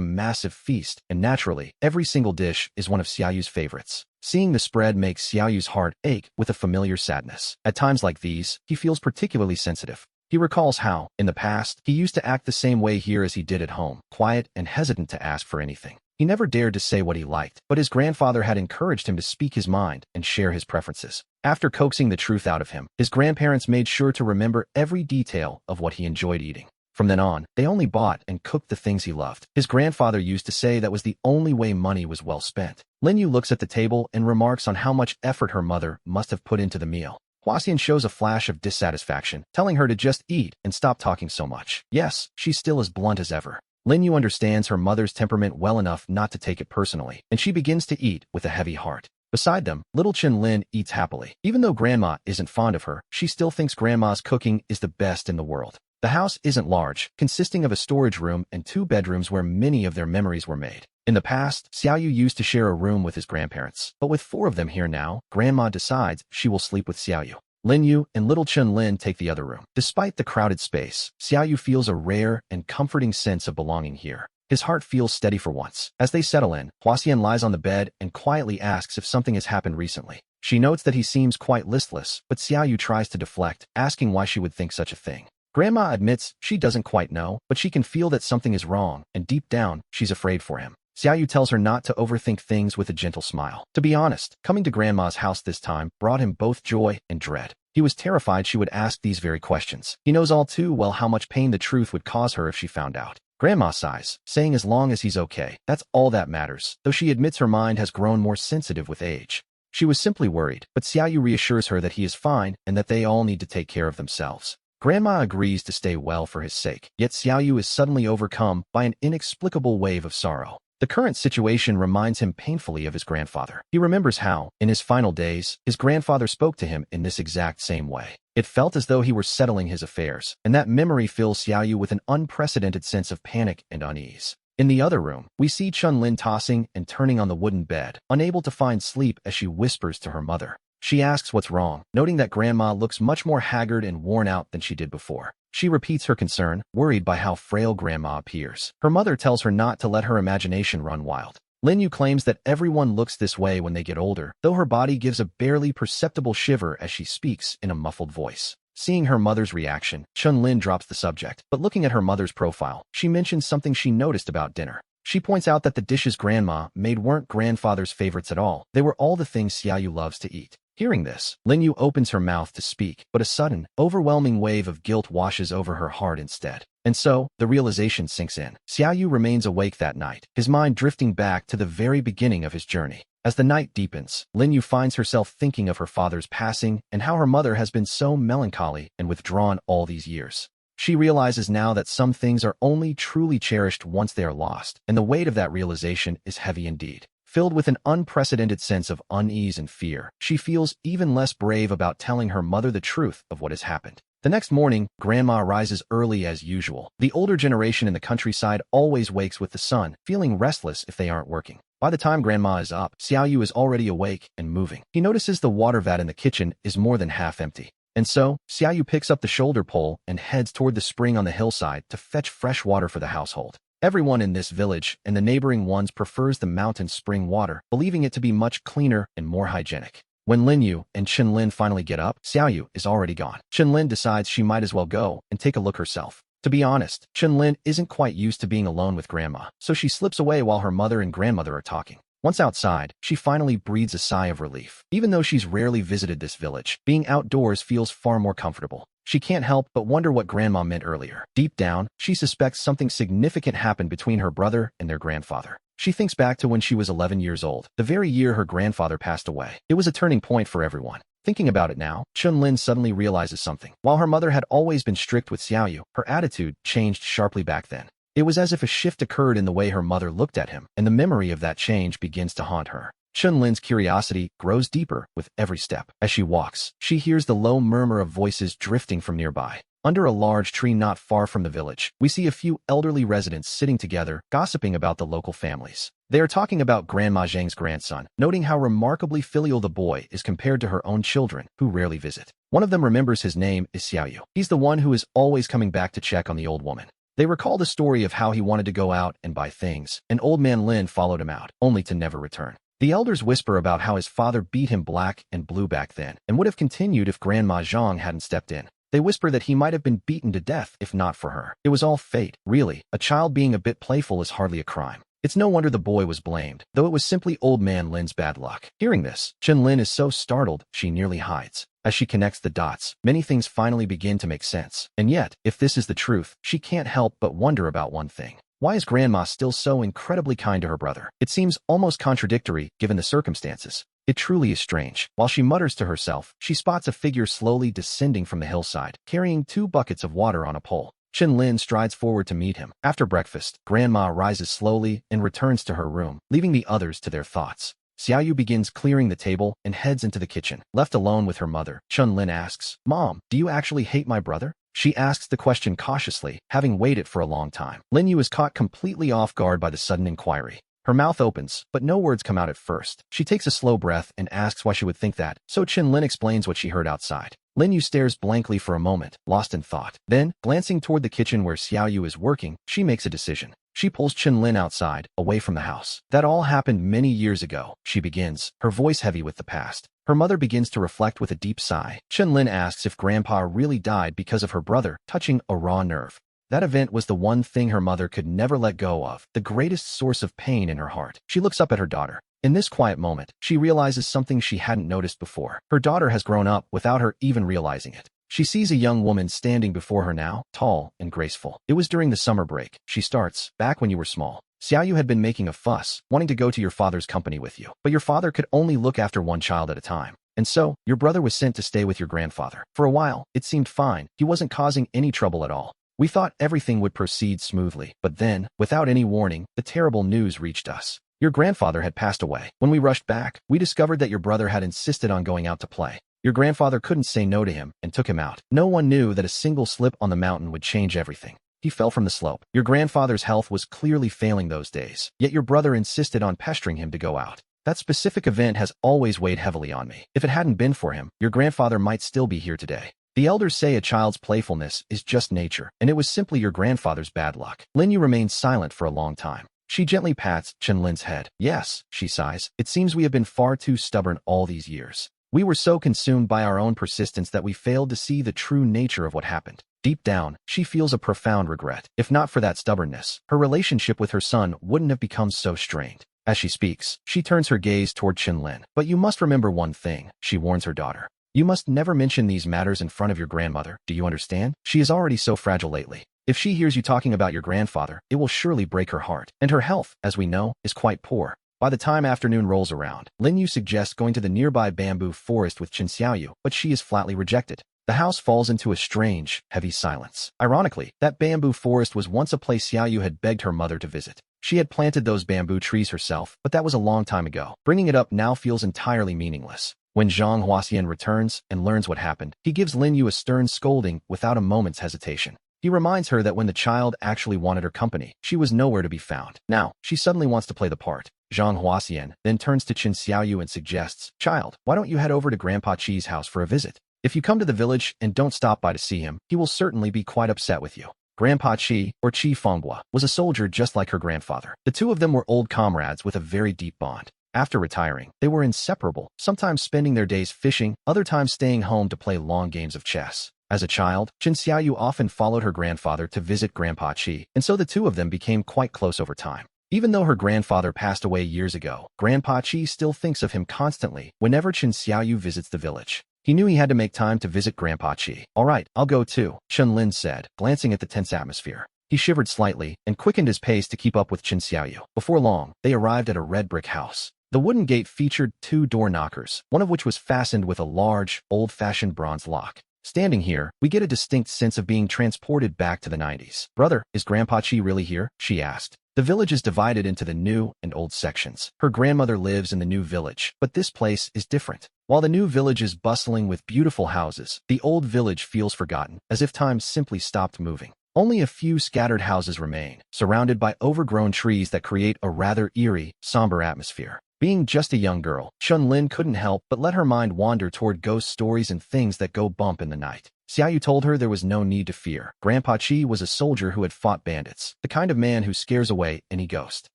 massive feast, and naturally, every single dish is one of Xiaoyu's favorites. Seeing the spread makes Xiaoyu's heart ache with a familiar sadness. At times like these, he feels particularly sensitive. He recalls how, in the past, he used to act the same way here as he did at home, quiet and hesitant to ask for anything. He never dared to say what he liked, but his grandfather had encouraged him to speak his mind and share his preferences. After coaxing the truth out of him, his grandparents made sure to remember every detail of what he enjoyed eating. From then on, they only bought and cooked the things he loved. His grandfather used to say that was the only way money was well spent. Linyu looks at the table and remarks on how much effort her mother must have put into the meal. Huaxian shows a flash of dissatisfaction, telling her to just eat and stop talking so much. Yes, she's still as blunt as ever. Linyu understands her mother's temperament well enough not to take it personally, and she begins to eat with a heavy heart. Beside them, little Chen-Lin eats happily. Even though Grandma isn't fond of her, she still thinks Grandma's cooking is the best in the world. The house isn't large, consisting of a storage room and 2 bedrooms where many of their memories were made. In the past, Xiaoyu used to share a room with his grandparents, but with 4 of them here now, Grandma decides she will sleep with Xiaoyu. Linyu and little Chen-Lin take the other room. Despite the crowded space, Xiaoyu feels a rare and comforting sense of belonging here. His heart feels steady for once. As they settle in, Huaxian lies on the bed and quietly asks if something has happened recently. She notes that he seems quite listless, but Xiaoyu tries to deflect, asking why she would think such a thing. Grandma admits she doesn't quite know, but she can feel that something is wrong, and deep down, she's afraid for him. Xiaoyu tells her not to overthink things with a gentle smile. To be honest, coming to Grandma's house this time brought him both joy and dread. He was terrified she would ask these very questions. He knows all too well how much pain the truth would cause her if she found out. Grandma sighs, saying as long as he's okay, that's all that matters, though she admits her mind has grown more sensitive with age. She was simply worried, but Xiaoyu reassures her that he is fine and that they all need to take care of themselves. Grandma agrees to stay well for his sake, yet Xiaoyu is suddenly overcome by an inexplicable wave of sorrow. The current situation reminds him painfully of his grandfather. He remembers how, in his final days, his grandfather spoke to him in this exact same way. It felt as though he were settling his affairs, and that memory fills Xiaoyu with an unprecedented sense of panic and unease. In the other room, we see Chen-Lin tossing and turning on the wooden bed, unable to find sleep as she whispers to her mother. She asks what's wrong, noting that Grandma looks much more haggard and worn out than she did before. She repeats her concern, worried by how frail Grandma appears. Her mother tells her not to let her imagination run wild. Linyu claims that everyone looks this way when they get older, though her body gives a barely perceptible shiver as she speaks in a muffled voice. Seeing her mother's reaction, Chen-Lin drops the subject, but looking at her mother's profile, she mentions something she noticed about dinner. She points out that the dishes Grandma made weren't grandfather's favorites at all. They were all the things Xiaoyu loves to eat. Hearing this, Linyu opens her mouth to speak, but a sudden, overwhelming wave of guilt washes over her heart instead. And so, the realization sinks in. Xiaoyu remains awake that night, his mind drifting back to the very beginning of his journey. As the night deepens, Linyu finds herself thinking of her father's passing and how her mother has been so melancholy and withdrawn all these years. She realizes now that some things are only truly cherished once they are lost, and the weight of that realization is heavy indeed. Filled with an unprecedented sense of unease and fear, she feels even less brave about telling her mother the truth of what has happened. The next morning, Grandma rises early as usual. The older generation in the countryside always wakes with the sun, feeling restless if they aren't working. By the time Grandma is up, Xiaoyu is already awake and moving. He notices the water vat in the kitchen is more than half empty. And so, Xiaoyu picks up the shoulder pole and heads toward the spring on the hillside to fetch fresh water for the household. Everyone in this village and the neighboring ones prefers the mountain spring water, believing it to be much cleaner and more hygienic. When Linyu and Chen-Lin finally get up, Xiaoyu is already gone. Chen-Lin decides she might as well go and take a look herself. To be honest, Chen-Lin isn't quite used to being alone with Grandma, so she slips away while her mother and grandmother are talking. Once outside, she finally breathes a sigh of relief. Even though she's rarely visited this village, being outdoors feels far more comfortable. she can't help but wonder what Grandma meant earlier. Deep down, she suspects something significant happened between her brother and their grandfather. She thinks back to when she was 11 years old, the very year her grandfather passed away. It was a turning point for everyone. Thinking about it now, Chun-Lin suddenly realizes something. While her mother had always been strict with Xiaoyu, her attitude changed sharply back then. It was as if a shift occurred in the way her mother looked at him, and the memory of that change begins to haunt her. Chun-Lin's curiosity grows deeper with every step. As she walks, she hears the low murmur of voices drifting from nearby. Under a large tree not far from the village, we see a few elderly residents sitting together, gossiping about the local families. They are talking about Grandma Zhang's grandson, noting how remarkably filial the boy is compared to her own children, who rarely visit. One of them remembers his name is Xiaoyu. He's the one who is always coming back to check on the old woman. They recall the story of how he wanted to go out and buy things, and old man Lin followed him out, only to never return. The elders whisper about how his father beat him black and blue back then, and would have continued if Grandma Zhang hadn't stepped in. They whisper that he might have been beaten to death if not for her. It was all fate. Really, a child being a bit playful is hardly a crime. It's no wonder the boy was blamed, though it was simply old man Lin's bad luck. Hearing this, Chun-Lin is so startled, she nearly hides. As she connects the dots, many things finally begin to make sense. And yet, if this is the truth, she can't help but wonder about one thing. Why is Grandma still so incredibly kind to her brother? It seems almost contradictory, given the circumstances. It truly is strange. While she mutters to herself, she spots a figure slowly descending from the hillside, carrying 2 buckets of water on a pole. Chun-Lin strides forward to meet him. After breakfast, Grandma rises slowly and returns to her room, leaving the others to their thoughts. Xiaoyu begins clearing the table and heads into the kitchen. Left alone with her mother, Chun-Lin asks, "Mom, do you actually hate my brother?" She asks the question cautiously, having waited for a long time. Lin Yu is caught completely off guard by the sudden inquiry. Her mouth opens, but no words come out at first. She takes a slow breath and asks why she would think that, so Chun-Lin explains what she heard outside. Lin Yu stares blankly for a moment, lost in thought. Then, glancing toward the kitchen where Xiaoyu is working, she makes a decision. She pulls Chun-Lin outside, away from the house. "That all happened many years ago," she begins, her voice heavy with the past. Her mother begins to reflect with a deep sigh. Chun-Lin asks if Grandpa really died because of her brother, touching a raw nerve. That event was the one thing her mother could never let go of, the greatest source of pain in her heart. She looks up at her daughter. In this quiet moment, she realizes something she hadn't noticed before. Her daughter has grown up without her even realizing it. She sees a young woman standing before her now, tall and graceful. "It was during the summer break," she starts, "back when you were small. Xiaoyu had been making a fuss, wanting to go to your father's company with you. But your father could only look after one child at a time. And so, your brother was sent to stay with your grandfather. For a while, it seemed fine. He wasn't causing any trouble at all. We thought everything would proceed smoothly. But then, without any warning, the terrible news reached us. Your grandfather had passed away. When we rushed back, we discovered that your brother had insisted on going out to play. Your grandfather couldn't say no to him and took him out. No one knew that a single slip on the mountain would change everything. He fell from the slope. Your grandfather's health was clearly failing those days, yet your brother insisted on pestering him to go out. That specific event has always weighed heavily on me. If it hadn't been for him, your grandfather might still be here today. The elders say a child's playfulness is just nature, and it was simply your grandfather's bad luck." Lin Yu remains silent for a long time. She gently pats Chun-Lin's head. "Yes," she sighs. "It seems we have been far too stubborn all these years. We were so consumed by our own persistence that we failed to see the true nature of what happened." Deep down, she feels a profound regret. If not for that stubbornness, her relationship with her son wouldn't have become so strained. As she speaks, she turns her gaze toward Chun-Lin. "But you must remember one thing," she warns her daughter. "You must never mention these matters in front of your grandmother, do you understand? She is already so fragile lately. If she hears you talking about your grandfather, it will surely break her heart. And her health, as we know, is quite poor." By the time afternoon rolls around, Lin Yu suggests going to the nearby bamboo forest with Chen Xiaoyu, but she is flatly rejected. The house falls into a strange, heavy silence. Ironically, that bamboo forest was once a place Xiaoyu had begged her mother to visit. She had planted those bamboo trees herself, but that was a long time ago. Bringing it up now feels entirely meaningless. When Zhang Huaxian returns and learns what happened, he gives Lin Yu a stern scolding without a moment's hesitation. He reminds her that when the child actually wanted her company, she was nowhere to be found. Now, she suddenly wants to play the part. Zhang Huaxian then turns to Chen Xiaoyu and suggests, "Child, why don't you head over to Grandpa Qi's house for a visit? If you come to the village and don't stop by to see him, he will certainly be quite upset with you." Grandpa Qi, or Qi Fenghua, was a soldier just like her grandfather. The two of them were old comrades with a very deep bond. After retiring, they were inseparable, sometimes spending their days fishing, other times staying home to play long games of chess. As a child, Chen Xiaoyu often followed her grandfather to visit Grandpa Qi, and so the two of them became quite close over time. Even though her grandfather passed away years ago, Grandpa Qi still thinks of him constantly whenever Chen Xiaoyu visits the village. He knew he had to make time to visit Grandpa Chi. All right, I'll go too, Chen Lin said, glancing at the tense atmosphere. He shivered slightly and quickened his pace to keep up with Chen Xiaoyu. Before long, they arrived at a red brick house. The wooden gate featured 2 door knockers, one of which was fastened with a large, old-fashioned bronze lock. Standing here, we get a distinct sense of being transported back to the 90s. Brother, is Grandpa Chi really here? She asked. The village is divided into the new and old sections. Her grandmother lives in the new village, but this place is different. While the new village is bustling with beautiful houses, the old village feels forgotten, as if time simply stopped moving. Only a few scattered houses remain, surrounded by overgrown trees that create a rather eerie, somber atmosphere. Being just a young girl, Chen Lin couldn't help but let her mind wander toward ghost stories and things that go bump in the night. Xiaoyu told her there was no need to fear. Grandpa Chi was a soldier who had fought bandits, the kind of man who scares away any ghost.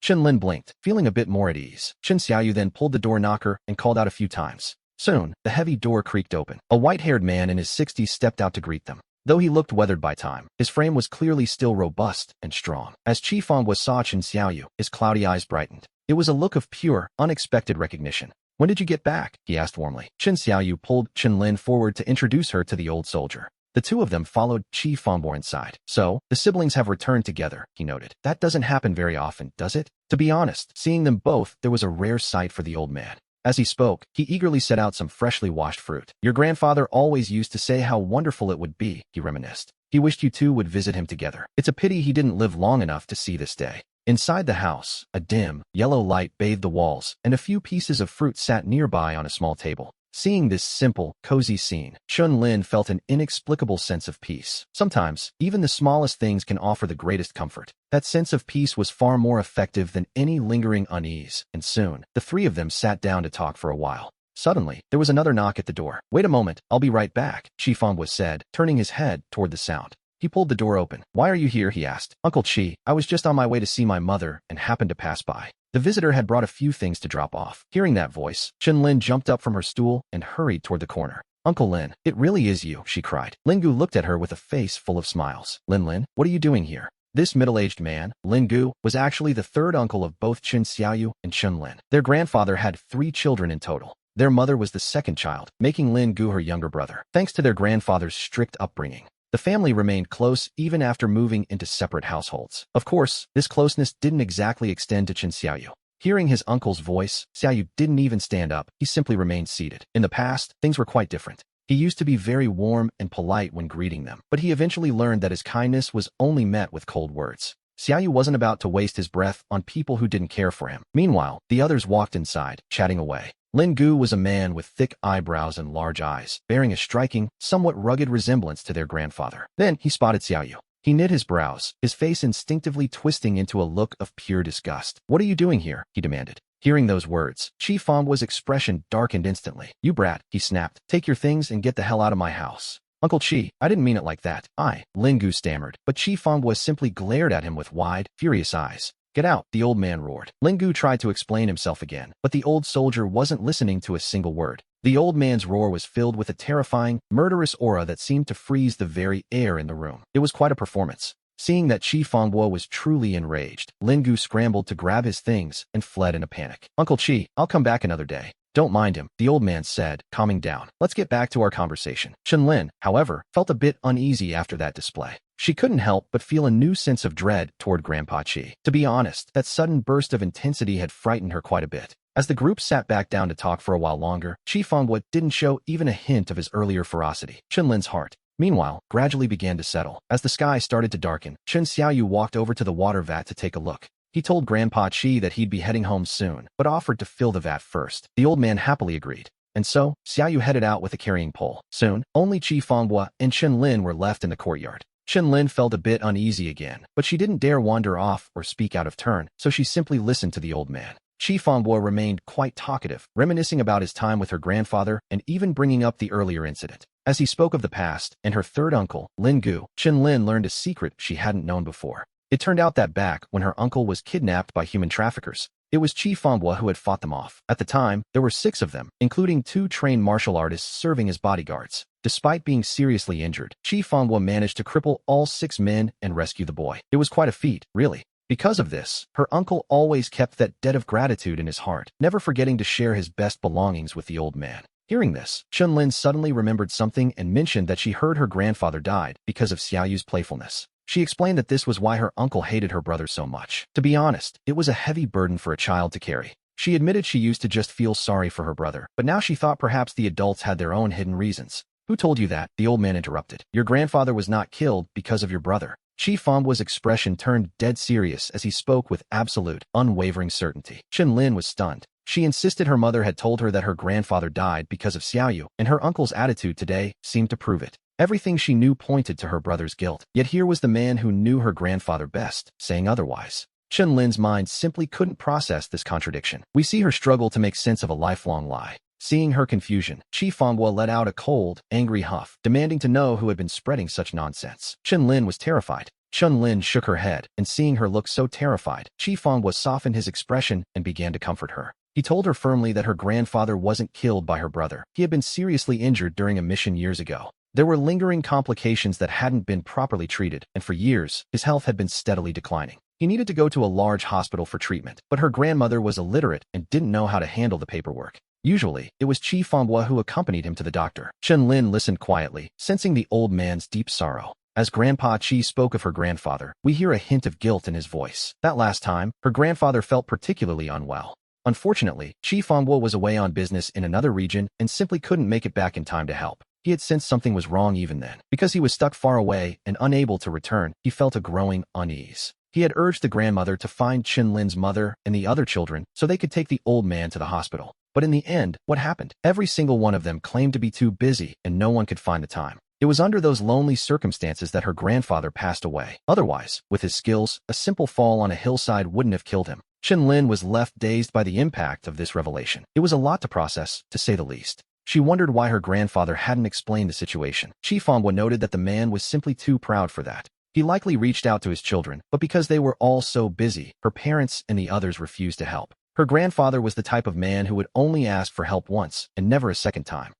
Chen Lin blinked, feeling a bit more at ease. Chen Xiaoyu then pulled the door knocker and called out a few times. Soon, the heavy door creaked open. A white-haired man in his 60s stepped out to greet them. Though he looked weathered by time, his frame was clearly still robust and strong. As Chi Fangbo saw Chen Xiaoyu, his cloudy eyes brightened. It was a look of pure, unexpected recognition. When did you get back? He asked warmly. Chen Xiaoyu pulled Chen Lin forward to introduce her to the old soldier. The two of them followed Chi Fangbo inside. So, the siblings have returned together, he noted. That doesn't happen very often, does it? To be honest, seeing them both, there was a rare sight for the old man. As he spoke, he eagerly set out some freshly washed fruit. Your grandfather always used to say how wonderful it would be, he reminisced. He wished you two would visit him together. It's a pity he didn't live long enough to see this day. Inside the house, a dim, yellow light bathed the walls, and a few pieces of fruit sat nearby on a small table. Seeing this simple, cozy scene, Chen Lin felt an inexplicable sense of peace. Sometimes, even the smallest things can offer the greatest comfort. That sense of peace was far more effective than any lingering unease, and soon, the 3 of them sat down to talk for a while. Suddenly, there was another knock at the door. Wait a moment, I'll be right back, Chi Fangbo said, turning his head toward the sound. He pulled the door open. Why are you here? He asked. Uncle Chi, I was just on my way to see my mother and happened to pass by. The visitor had brought a few things to drop off. Hearing that voice, Chen Lin jumped up from her stool and hurried toward the corner. Uncle Lin, it really is you, she cried. Lin Gu looked at her with a face full of smiles. Lin, what are you doing here? This middle-aged man, Lin Gu, was actually the 3rd uncle of both Chen Xiaoyu and Chen Lin. Their grandfather had 3 children in total. Their mother was the 2nd child, making Lin Gu her younger brother. Thanks to their grandfather's strict upbringing, the family remained close even after moving into separate households. Of course, this closeness didn't exactly extend to Chen Xiaoyu. Hearing his uncle's voice, Xiaoyu didn't even stand up. He simply remained seated. In the past, things were quite different. He used to be very warm and polite when greeting them, but he eventually learned that his kindness was only met with cold words. Xiaoyu wasn't about to waste his breath on people who didn't care for him. Meanwhile, the others walked inside, chatting away. Lin Gu was a man with thick eyebrows and large eyes, bearing a striking, somewhat rugged resemblance to their grandfather. Then he spotted Xiaoyu. He knit his brows, his face instinctively twisting into a look of pure disgust. What are you doing here? He demanded. Hearing those words, Chi Fangbo's expression darkened instantly. You brat, he snapped. Take your things and get the hell out of my house. Uncle Chi, I didn't mean it like that. Lin Gu stammered, but Chi Fangbo simply glared at him with wide, furious eyes. Get out, the old man roared. Lin Gu tried to explain himself again, but the old soldier wasn't listening to a single word. The old man's roar was filled with a terrifying, murderous aura that seemed to freeze the very air in the room. It was quite a performance. Seeing that Chi Fangbo was truly enraged, Lin Gu scrambled to grab his things and fled in a panic. Uncle Chi, I'll come back another day. Don't mind him, the old man said, calming down. Let's get back to our conversation. Chen Lin, however, felt a bit uneasy after that display. She couldn't help but feel a new sense of dread toward Grandpa Chi. To be honest, that sudden burst of intensity had frightened her quite a bit. As the group sat back down to talk for a while longer, Chi Fangbo didn't show even a hint of his earlier ferocity. Chen Lin's heart, meanwhile, gradually began to settle. As the sky started to darken, Chen Xiaoyu walked over to the water vat to take a look. He told Grandpa Chi that he'd be heading home soon, but offered to fill the vat first. The old man happily agreed. And so, Xiaoyu headed out with a carrying pole. Soon, only Chi Fangbo and Chen Lin were left in the courtyard. Chen Lin felt a bit uneasy again, but she didn't dare wander off or speak out of turn, so she simply listened to the old man. Chi Fangbo remained quite talkative, reminiscing about his time with her grandfather and even bringing up the earlier incident. As he spoke of the past and her 3rd uncle, Lin Gu, Chen Lin learned a secret she hadn't known before. It turned out that back when her uncle was kidnapped by human traffickers, it was Chi Fangbo who had fought them off. At the time, there were 6 of them, including 2 trained martial artists serving as bodyguards. Despite being seriously injured, Chi Fangbo managed to cripple all 6 men and rescue the boy. It was quite a feat, really. Because of this, her uncle always kept that debt of gratitude in his heart, never forgetting to share his best belongings with the old man. Hearing this, Chun-Lin suddenly remembered something and mentioned that she heard her grandfather died because of Xiaoyu's playfulness. She explained that this was why her uncle hated her brother so much. To be honest, it was a heavy burden for a child to carry. She admitted she used to just feel sorry for her brother, but now she thought perhaps the adults had their own hidden reasons. Who told you that? The old man interrupted. Your grandfather was not killed because of your brother. Chi Fangbo's expression turned dead serious as he spoke with absolute, unwavering certainty. Chun-Lin was stunned. She insisted her mother had told her that her grandfather died because of Xiaoyu, and her uncle's attitude today seemed to prove it. Everything she knew pointed to her brother's guilt, yet here was the man who knew her grandfather best, saying otherwise. Chun-Lin's mind simply couldn't process this contradiction. We see her struggle to make sense of a lifelong lie. Seeing her confusion, Chi Fangbo let out a cold, angry huff, demanding to know who had been spreading such nonsense. Chun-Lin was terrified. Chun-Lin shook her head, and seeing her look so terrified, Chi Fangbo softened his expression and began to comfort her. He told her firmly that her grandfather wasn't killed by her brother. He had been seriously injured during a mission years ago. There were lingering complications that hadn't been properly treated, and for years, his health had been steadily declining. He needed to go to a large hospital for treatment, but her grandmother was illiterate and didn't know how to handle the paperwork. Usually, it was Chi Fangbo who accompanied him to the doctor. Chun-Lin listened quietly, sensing the old man's deep sorrow. As Grandpa Chi spoke of her grandfather, we hear a hint of guilt in his voice. That last time, her grandfather felt particularly unwell. Unfortunately, Chi Fangbo was away on business in another region and simply couldn't make it back in time to help. He had sensed something was wrong even then. Because he was stuck far away and unable to return, he felt a growing unease. He had urged the grandmother to find Chun-Lin's mother and the other children so they could take the old man to the hospital. But in the end, what happened? Every single one of them claimed to be too busy and no one could find the time. It was under those lonely circumstances that her grandfather passed away. Otherwise, with his skills, a simple fall on a hillside wouldn't have killed him. Chun-Lin was left dazed by the impact of this revelation. It was a lot to process, to say the least. She wondered why her grandfather hadn't explained the situation. Chi Fangbo noted that the man was simply too proud for that. He likely reached out to his children, but because they were all so busy, her parents and the others refused to help. Her grandfather was the type of man who would only ask for help once and never a second time.